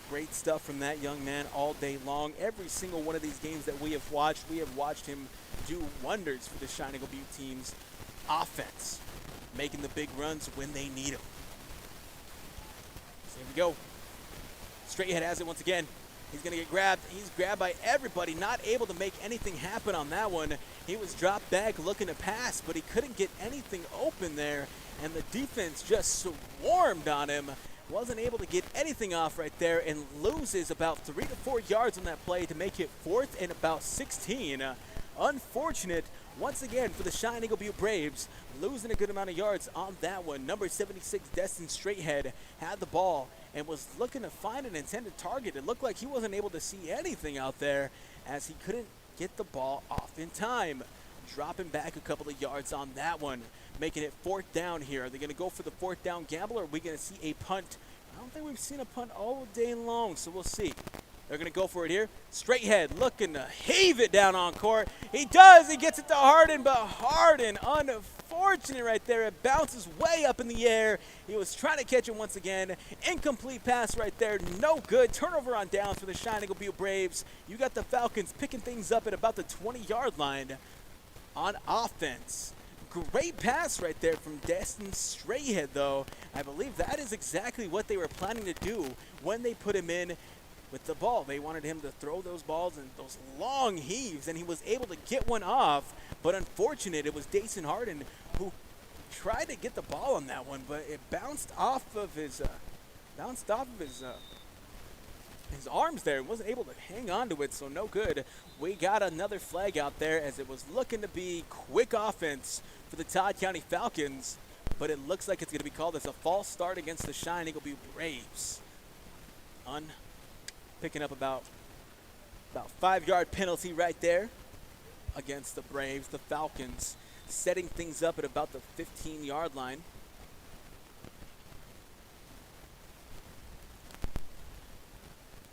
Great stuff from that young man all day long. Every single one of these games that we have watched him do wonders for the Cheyenne-Eagle Butte team's offense, making the big runs when they need them. So here we go. Straighthead has it once again. He's going to get grabbed. He's grabbed by everybody, not able to make anything happen on that one. He was dropped back looking to pass, but he couldn't get anything open there, and the defense just swarmed on him. Wasn't able to get anything off right there and loses about 3 to 4 yards on that play to make it 4th and about 16. Unfortunate once again for the Cheyenne-Eagle Butte Braves, losing a good amount of yards on that one. Number 76, Destin Straighthead, had the ball and was looking to find an intended target. It looked like he wasn't able to see anything out there as he couldn't get the ball off in time. Dropping back a couple of yards on that one, making it 4th down here. Are they going to go for the 4th down gamble, or are we going to see a punt? I don't think we've seen a punt all day long, so we'll see. They're going to go for it here. Straighthead looking to heave it down on court. He does. He gets it to Harden, but Harden, unfortunate right there. It bounces way up in the air. He was trying to catch it once again. Incomplete pass right there. No good. Turnover on downs for the Cheyenne-Eagle Butte Braves. You got the Falcons picking things up at about the 20-yard line on offense. Great pass right there from Destin Straighthead, though. I believe that is exactly what they were planning to do when they put him in with the ball. They wanted him to throw those balls and those long heaves, and he was able to get one off. But unfortunate, it was Dason Harden who tried to get the ball on that one, but it bounced off of his arms there and wasn't able to hang on to it, so no good. We got another flag out there as it was looking to be quick offense for the Todd County Falcons, but it looks like it's going to be called as a false start against the Cheyenne-Eagle Butte Braves. Picking up about 5-yard penalty right there against the Braves. The Falcons setting things up at about the 15-yard line.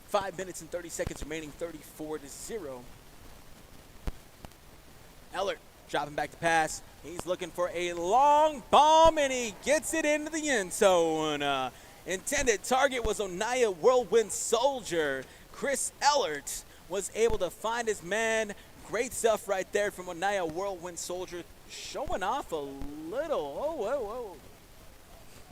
Five minutes and 30 seconds remaining, 34-0. Ellert dropping back to pass. He's looking for a long bomb, and he gets it into the end zone. Intended target was Onaya Whirlwind Soldier. Chris Ellert was able to find his man. Great stuff right there from Onaya Whirlwind Soldier. Showing off a little.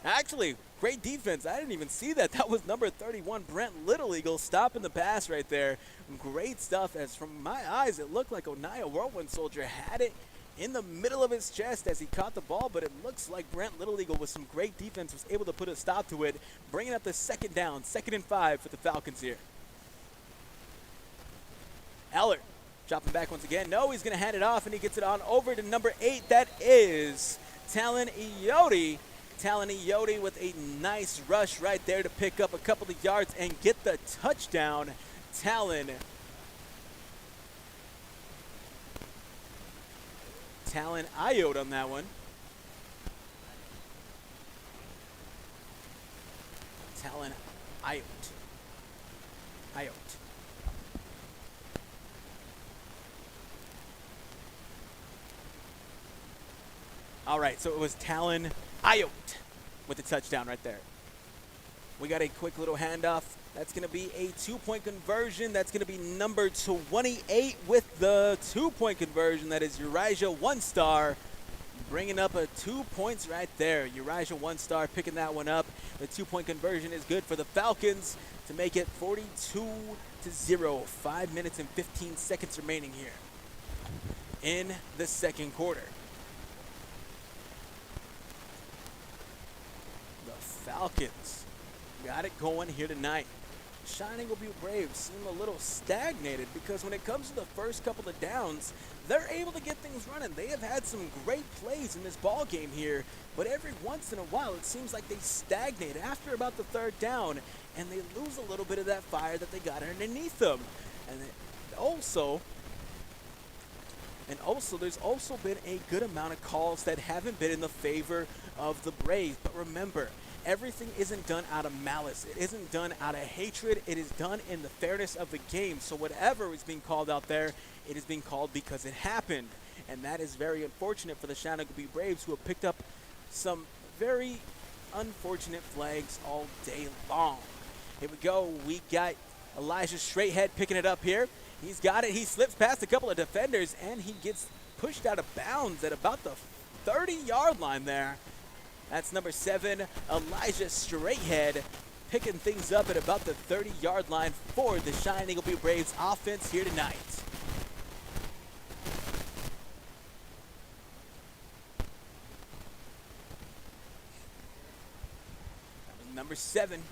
Actually, great defense. I didn't even see that. That was number 31, Brent Little Eagle, stopping the pass right there. Great stuff, as from my eyes, it looked like Onaya Whirlwind Soldier had it in the middle of his chest as he caught the ball, but it looks like Brent Little Eagle with some great defense was able to put a stop to it, bringing up the 2nd down, 2nd and 5 for the Falcons here. Ellert dropping back once again. No, he's going to hand it off, and he gets it on over to number 8. That is Talon Iotti. Talon Iotti with a nice rush right there to pick up a couple of yards and get the touchdown. Talon Iotti on that one. Talon Ayotte. All right, so it was Talon Ayotte with the touchdown right there. We got a quick little handoff. That's going to be a 2-point conversion. That's going to be number 28 with the 2-point conversion. That is Urijah One-Star bringing up a 2 points right there. Urijah One-Star picking that one up. The 2-point conversion is good for the Falcons to make it 42-0. 5 minutes and 15 seconds remaining here in the second quarter. The Falcons got it going here tonight. Cheyenne-Eagle Butte Braves seem a little stagnated because when it comes to the first couple of downs, they're able to get things running. They have had some great plays in this ball game here, but every once in a while it seems like they stagnate after about the third down, and they lose a little bit of that fire that they got underneath them. And also, there's also been a good amount of calls that haven't been in the favor of the Braves. But remember, everything isn't done out of malice. It isn't done out of hatred. It is done in the fairness of the game. So whatever is being called out there, it is being called because it happened. And that is very unfortunate for the Cheyenne-Eagle Butte Braves, who have picked up some very unfortunate flags all day long. Here we go. We got Elijah Straighthead picking it up here. He's got it. He slips past a couple of defenders, and he gets pushed out of bounds at about the 30-yard line there. That's number 7, Elijah Straighthead, picking things up at about the 30-yard line for the Cheyenne-Eagle Butte Braves offense here tonight. That was number 7,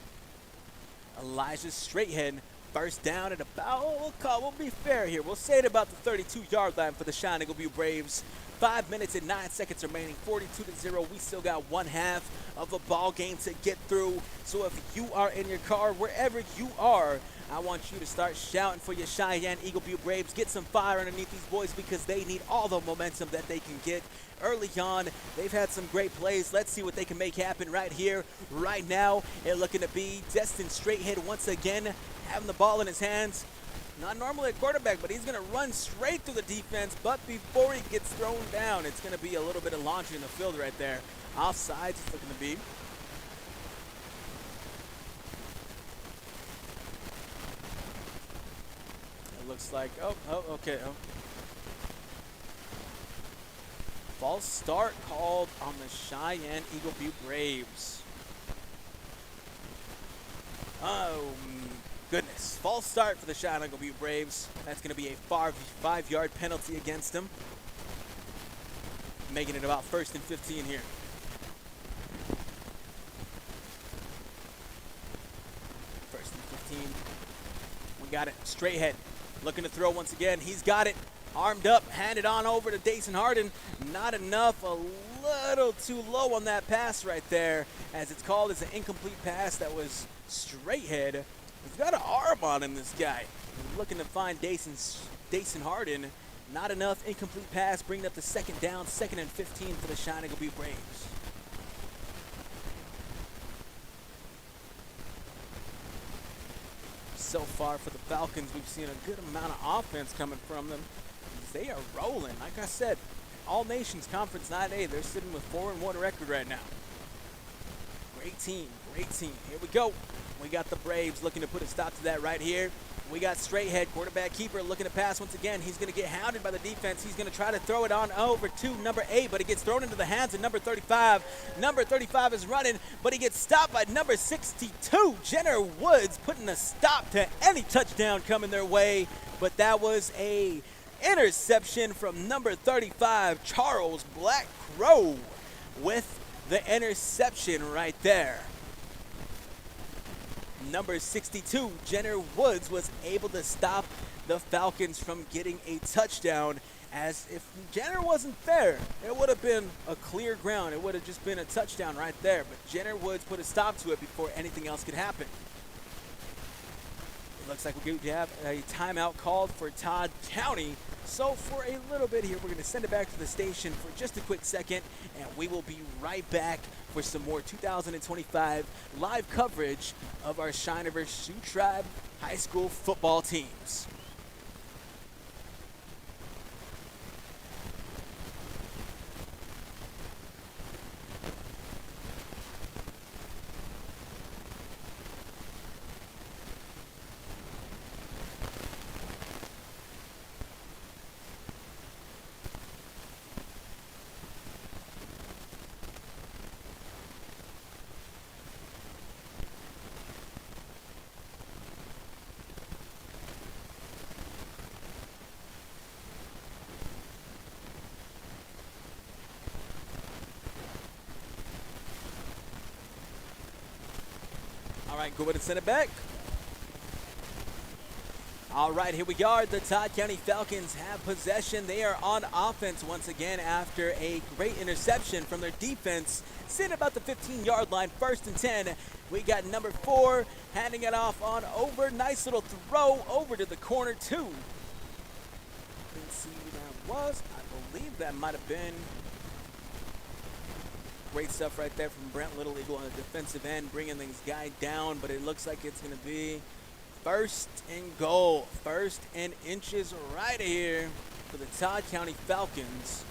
Elijah Straighthead. First down at about, we'll be fair here. We'll say it about the 32-yard line for the Cheyenne-Eagle Butte Braves. 5 minutes and 9 seconds remaining, 42-0. We still got one half of a ball game to get through. So if you are in your car, wherever you are, I want you to start shouting for your Cheyenne-Eagle Butte Braves. Get some fire underneath these boys because they need all the momentum that they can get early on. They've had some great plays. Let's see what they can make happen right here, right now. And looking to be Destin Straighthead once again, having the ball in his hands. Not normally a quarterback, but he's going to run straight through the defense. But before he gets thrown down, it's going to be a little bit of launching in the field right there. Offsides, it's looking to be. It looks like, okay. False start called on the Cheyenne-Eagle Butte Braves. Oh, goodness. False start for the Cheyenne-Eagle Butte Braves. That's going to be a 5-yard penalty against them. Making it about 1st and 15 here. First and 15. We got it. Straighthead looking to throw once again. He's got it. Armed up. Handed on over to Dason Harden. Not enough. A little too low on that pass right there. As it's called as an incomplete pass. That was Straighthead. He's got an arm on him, this guy. He's looking to find Dason Harden. Not enough. Incomplete pass. Bringing up the second down. 2nd and 15 for the Cheyenne-Eagle Butte Braves. So far for the Falcons, we've seen a good amount of offense coming from them. They are rolling. Like I said, All Nations Conference 9A, they're sitting with 4-1 record right now. Great team, great team. Here we go. We got the Braves looking to put a stop to that right here. We got Straighthead, quarterback keeper, looking to pass once again. He's going to get hounded by the defense. He's going to try to throw it on over to number 8, but it gets thrown into the hands of number 35. Number 35 is running, but he gets stopped by number 62, Jenner Woods, putting a stop to any touchdown coming their way. But that was a interception from number 35, Charles Black Crow, with the interception right there. Number 62, Jenner Woods, was able to stop the Falcons from getting a touchdown, as if Jenner wasn't there, it would have been a clear ground. It would have just been a touchdown right there, but Jenner Woods put a stop to it before anything else could happen. It looks like we're going to have a timeout called for Todd County. So for a little bit here, we're going to send it back to the station for just a quick second, and we will be right back for some more 2025 live coverage of our Cheyenne-River Sioux Tribe high school football teams. All right, go ahead and send it back. All right, here we are. The Todd County Falcons have possession. They are on offense once again after a great interception from their defense. Sitting about the 15-yard line, 1st and 10. We got number 4 handing it off on over. Nice little throw over to the corner, too. Let's see who that was. I believe that might have been. Great stuff right there from Brent Little Eagle on the defensive end, bringing this guy down, but it looks like it's going to be 1st and goal. 1st and inches right here for the Todd County Falcons.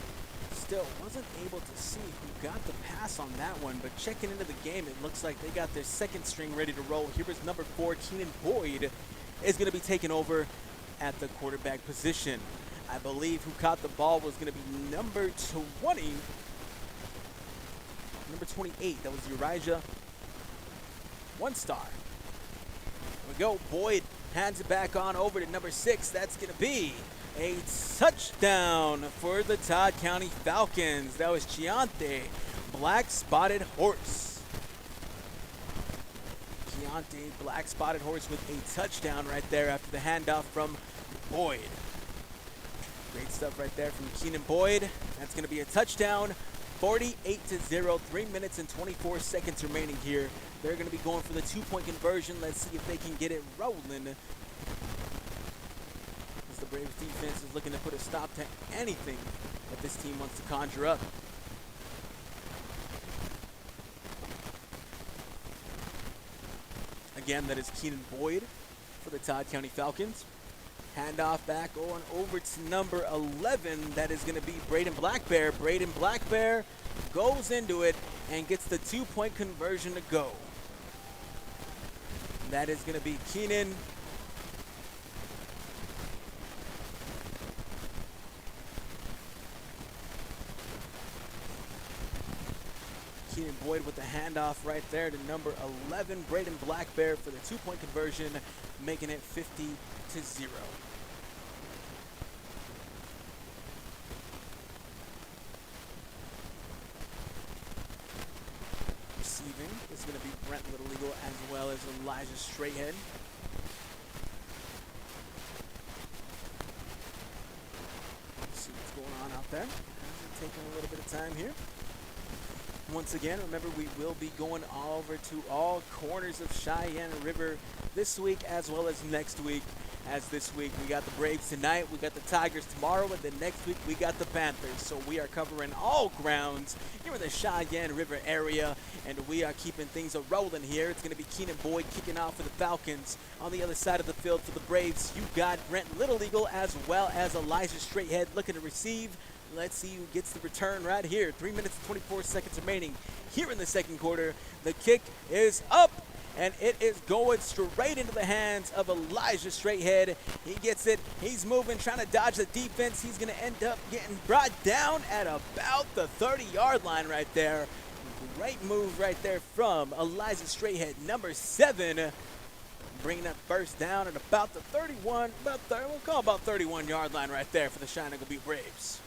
Still wasn't able to see who got the pass on that one, but checking into the game, it looks like they got their second string ready to roll. Here is number 4, Keenan Boyd, is going to be taken over at the quarterback position. I believe who caught the ball was going to be number 20. Number 28, that was Uriah One-Star. There we go. Boyd hands it back on over to number 6. That's going to be a touchdown for the Todd County Falcons. That was Cheyenne Black Spotted Horse. Cheyenne Black Spotted Horse with a touchdown right there after the handoff from Boyd. Great stuff right there from Keenan Boyd. That's going to be a touchdown. 48-0, 3 minutes and 24 seconds remaining here. They're going to be going for the 2-point conversion. Let's see if they can get it rolling. As the Braves defense is looking to put a stop to anything that this team wants to conjure up. Again, that is Keenan Boyd for the Todd County Falcons. Handoff back on over to number 11. That is going to be Braden Blackbear. Braden Blackbear goes into it and gets the 2-point conversion to go. That is going to be Keenan. Keenan Boyd with the handoff right there to number 11, Braden Blackbear for the 2-point conversion, making it 50-0. Receiving is going to be Brent Little Eagle as well as Elijah Straighthead. Let's see what's going on out there. Taking a little bit of time here. Once again, remember we will be going over to all corners of Cheyenne River this week as well as next week. As this week we got the Braves tonight, we got the Tigers tomorrow, and then next week we got the Panthers. So we are covering all grounds here in the Cheyenne River area, and we are keeping things rolling here. It's going to be Keenan Boyd kicking off for the Falcons. On the other side of the field for the Braves, you got Brent Little Eagle as well as Elijah Straighthead looking to receive. Let's see who gets the return right here. 3 minutes and 24 seconds remaining here in the second quarter. The kick is up, and it is going straight into the hands of Elijah Straighthead. He gets it. He's moving, trying to dodge the defense. He's going to end up getting brought down at about the 30-yard line right there. Great move right there from Elijah Straighthead, number 7. Bringing that first down at about the 31, we'll call about 31-yard line right there for the Cheyenne-Eagle Butte Braves.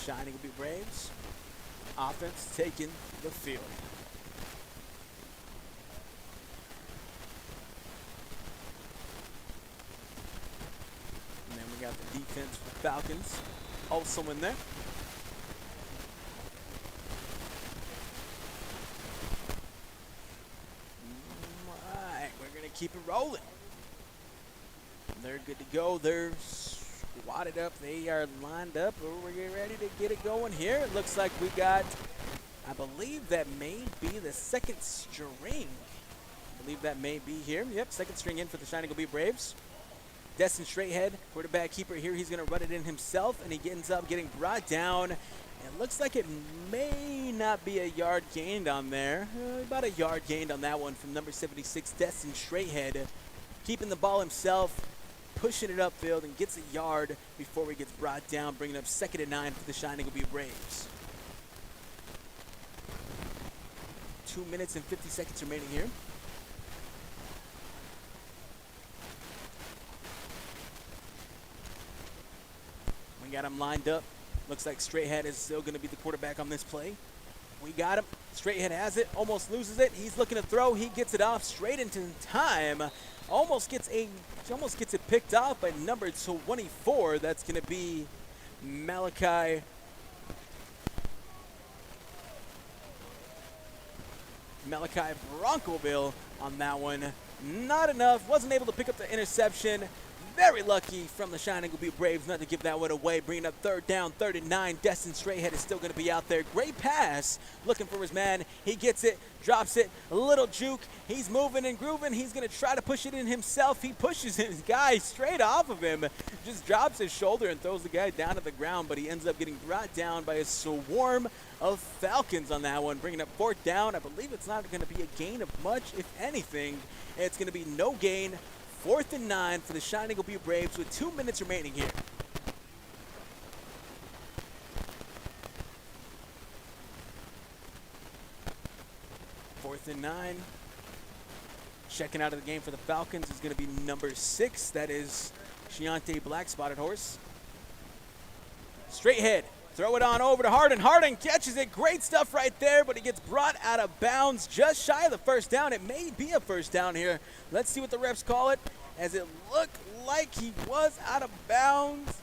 Cheyenne-Eagle Butte Braves offense taking the field. And then we got the defense for the Falcons also in there. keep it rolling. They're good to go. They're squatted up. They are lined up. We're getting ready to get it going here. It looks like we got, I believe that may be the second string. I believe that may be here. Yep, second string in for the Cheyenne-Eagle Butte Braves. Destin Straighthead, quarterback keeper here. He's going to run it in himself, and he ends up getting brought down. It looks like it may not be a yard gained on there. About a yard gained on that one from number 76, Destin Straighthead. Keeping the ball himself, pushing it upfield, and gets a yard before he gets brought down, bringing up 2nd and 9 for the Cheyenne-Eagle Butte Braves. 2 minutes and 50 seconds remaining here. We got him lined up. Looks like Straighthead is still going to be the quarterback on this play. We got him. Straighthead has it, almost loses it. He's looking to throw. He gets it off straight into time. Almost gets it picked off by number 24. That's going to be Malachi Broncoville on that one. Not enough. Wasn't able to pick up the interception. Very lucky from the Cheyenne-Eagle Butte Braves not to give that one away. Bringing up 3rd down, 3rd and 9. Destin Straighthead is still going to be out there. Great pass. Looking for his man. He gets it, drops it. A little juke. He's moving and grooving. He's going to try to push it in himself. He pushes his guy straight off of him. Just drops his shoulder and throws the guy down to the ground. But he ends up getting brought down by a swarm of Falcons on that one. Bringing up 4th down. I believe it's not going to be a gain of much, if anything. It's going to be no gain. 4th and 9 for the Cheyenne-Eagle Butte Braves with 2 minutes remaining here. Fourth and 9. Checking out of the game for the Falcons is going to be number 6. That is Shiante Black, Spotted Horse. Straighthead. Throw it on over to Harden. Harden catches it. Great stuff right there, but he gets brought out of bounds just shy of the 1st down. It may be a 1st down here. Let's see what the refs call it, as it looked like he was out of bounds.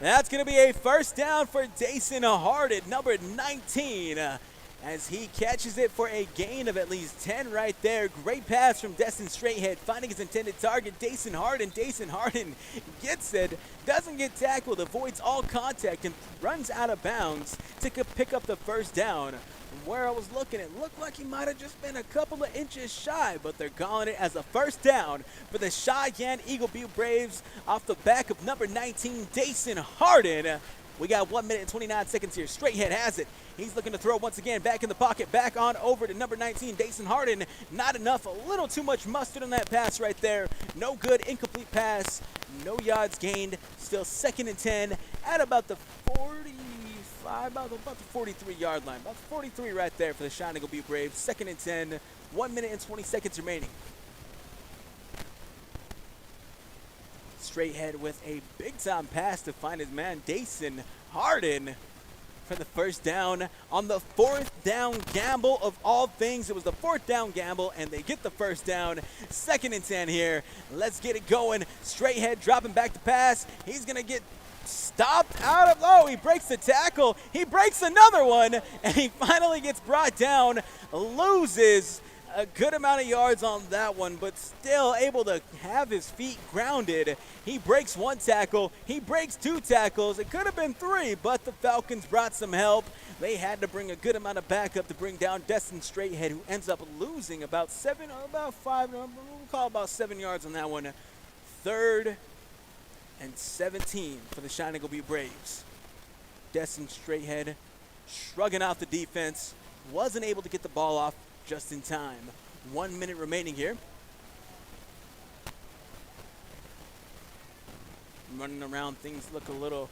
That's going to be a 1st down for Dason Harden, number 19. As he catches it for a gain of at least 10 right there. Great pass from Destin Straighthead, finding his intended target, Dason Harden. Dason Harden gets it, doesn't get tackled, avoids all contact, and runs out of bounds to pick up the 1st down. From where I was looking, it looked like he might have just been a couple of inches shy, but they're calling it as a 1st down for the Cheyenne-Eagle Butte Braves off the back of number 19, Dason Harden. We got 1 minute and 29 seconds here. Straighthead has it. He's looking to throw once again. Back in the pocket. Back on over to number 19, Dason Harden. Not enough. A little too much mustard on that pass right there. No good. Incomplete pass. No yards gained. Still 2nd and 10 at about the 45, about the 43-yard line. About 43 right there for the Cheyenne-Eagle Butte Braves. 2nd and 10. 1 minute and 20 seconds remaining. Straighthead with a big-time pass to find his man, Dason Harden, for the 1st down on the 4th down gamble of all things. It was the 4th down gamble, and they get the 1st down. 2nd and 10 here. Let's get it going. Straighthead dropping back to pass. He's going to get stopped out of, oh, he breaks the tackle. He breaks another one, and he finally gets brought down, loses a good amount of yards on that one, but still able to have his feet grounded. He breaks 1 tackle. He breaks 2 tackles. It could have been 3, but the Falcons brought some help. They had to bring a good amount of backup to bring down Destin Straighthead, who ends up losing about 7 yards on that one. 3rd and 17 for the Cheyenne-Eagle Butte Braves. Destin Straighthead shrugging out the defense. Wasn't able to get the ball off just in time. 1 minute remaining here. Running around, things look a little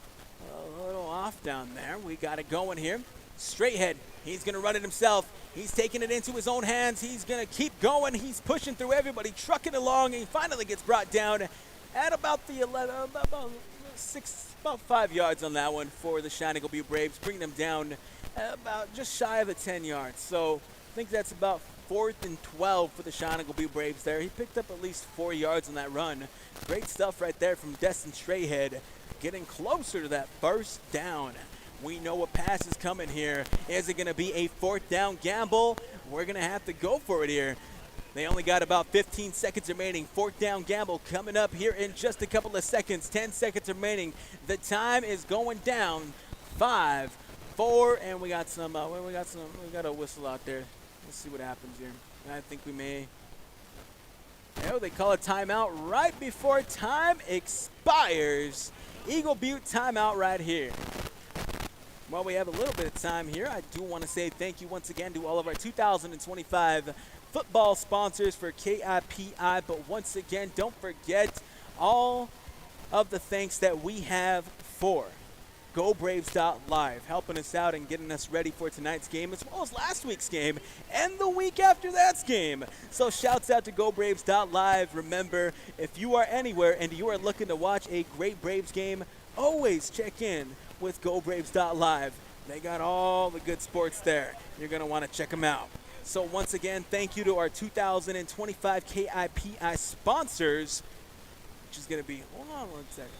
off down there. We got it going here. Straighthead, he's going to run it himself. He's taking it into his own hands. He's going to keep going. He's pushing through everybody, trucking along, and he finally gets brought down at about the 11, about 5 yards on that one for the Cheyenne-Eagle Butte Braves, bringing them down about just shy of the 10 yards. So I think that's about 4th and 12 for the Cheyenne-Eagle Butte Braves there. He picked up at least 4 yards on that run. Great stuff right there from Destin Straighthead, getting closer to that 1st down. We know what pass is coming here. Is it going to be a 4th down gamble? We're going to have to go for it here. They only got about 15 seconds remaining. Fourth down gamble coming up here in just a couple of seconds. 10 seconds remaining. The time is going down. 5, 4, and we got a whistle out there. Let's see what happens here. I think we may. Oh, they call a timeout right before time expires. Eagle Butte timeout right here. While we have a little bit of time here, I do want to say thank you once again to all of our 2025 football sponsors for KIPI. But once again, don't forget all of the thanks that we have for GoBraves.live, helping us out and getting us ready for tonight's game, as well as last week's game and the week after that's game. So shouts out to GoBraves.live. Remember, if you are anywhere and you are looking to watch a great Braves game, always check in with GoBraves.live. They got all the good sports there. You're going to want to check them out. So once again, thank you to our 2025 KIPI sponsors, which is going to be, hold on one second.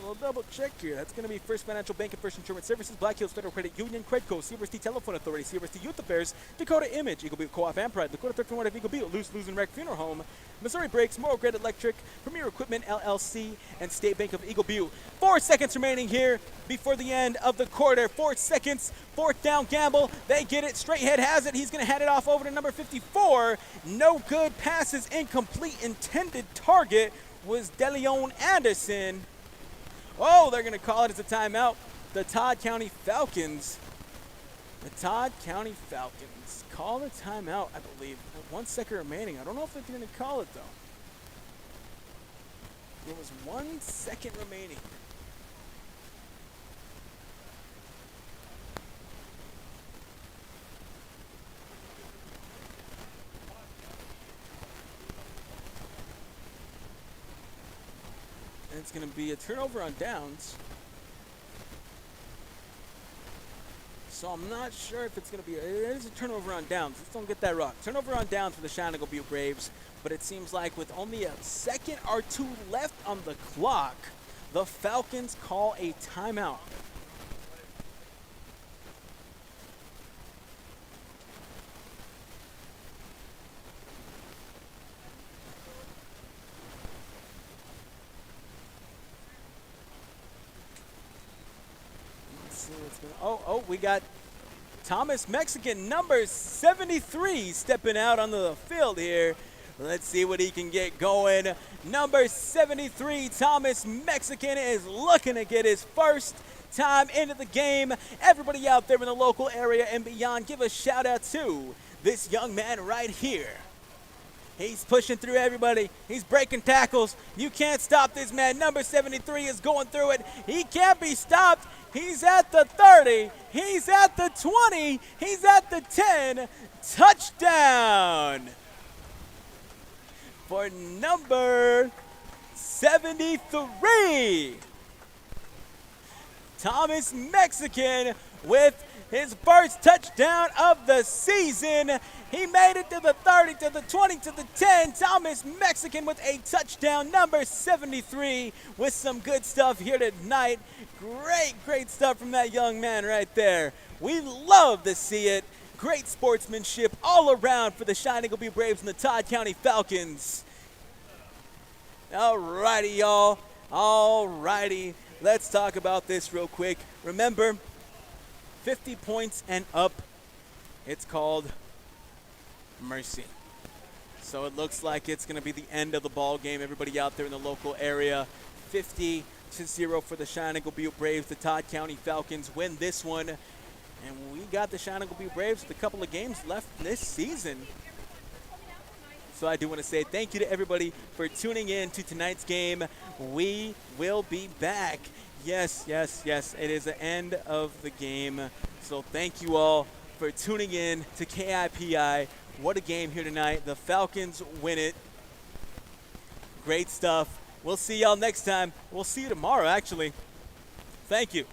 We'll double check here. That's going to be First Financial Bank and First Insurance Services, Black Hills Federal Credit Union, Credco, CRST Telephone Authority, CRST Youth Affairs, Dakota Image, Eagle Butte Co-op and Pride, Dakota 13 of Eagle Butte, Luz and Wreck Funeral Home, Missouri Brakes, Morrow Grid Electric, Premier Equipment LLC, and State Bank of Eagle Butte. 4 seconds remaining here before the end of the quarter. 4 seconds, fourth down gamble. They get it. Straighthead has it. He's going to hand it off over to number 54. No good. Passes incomplete. Intended target was DeLeon Anderson. Oh, they're going to call it as a timeout. The Todd County Falcons. The Todd County Falcons call the timeout, I believe. 1 second remaining. I don't know if they're going to call it, though. There was 1 second remaining. It's going to be a turnover on downs. So I'm not sure if it's going to be, it is a turnover on downs. Let's don't get that wrong. Turnover on downs for the Cheyenne-Eagle Butte Braves. But it seems like with only a second or two left on the clock, the Falcons call a timeout. Oh, we got Thomas Mexican, number 73, stepping out on the field here. Let's see what he can get going. Number 73, Thomas Mexican, is looking to get his first time into the game. Everybody out there in the local area and beyond, give a shout out to this young man right here. He's pushing through everybody. He's breaking tackles. You can't stop this man. Number 73 is going through it. He can't be stopped. He's at the 30. He's at the 20. He's at the 10. Touchdown for number 73. Thomas Mexican with his first touchdown of the season. He made it to the 30, to the 20, to the 10. Thomas Mexican with a touchdown. Number 73 with some good stuff here tonight. Great stuff from that young man right there. We love to see it. Great sportsmanship all around for the Cheyenne-Eagle Butte Braves and the Todd County Falcons. All righty, y'all. All righty. Let's talk about this real quick. Remember, 50 points and up, it's called mercy. So it looks like it's going to be the end of the ball game. Everybody out there in the local area, 50-0 for the Cheyenne-Eagle Butte Braves. The Todd County Falcons win this one. And we got the Cheyenne-Eagle Butte Braves with a couple of games left this season. So I do want to say thank you to everybody for tuning in to tonight's game. We will be back. Yes, it is the end of the game. So thank you all for tuning in to KIPI. What a game here tonight. The Falcons win it. Great stuff. We'll see y'all next time. We'll see you tomorrow, actually. Thank you.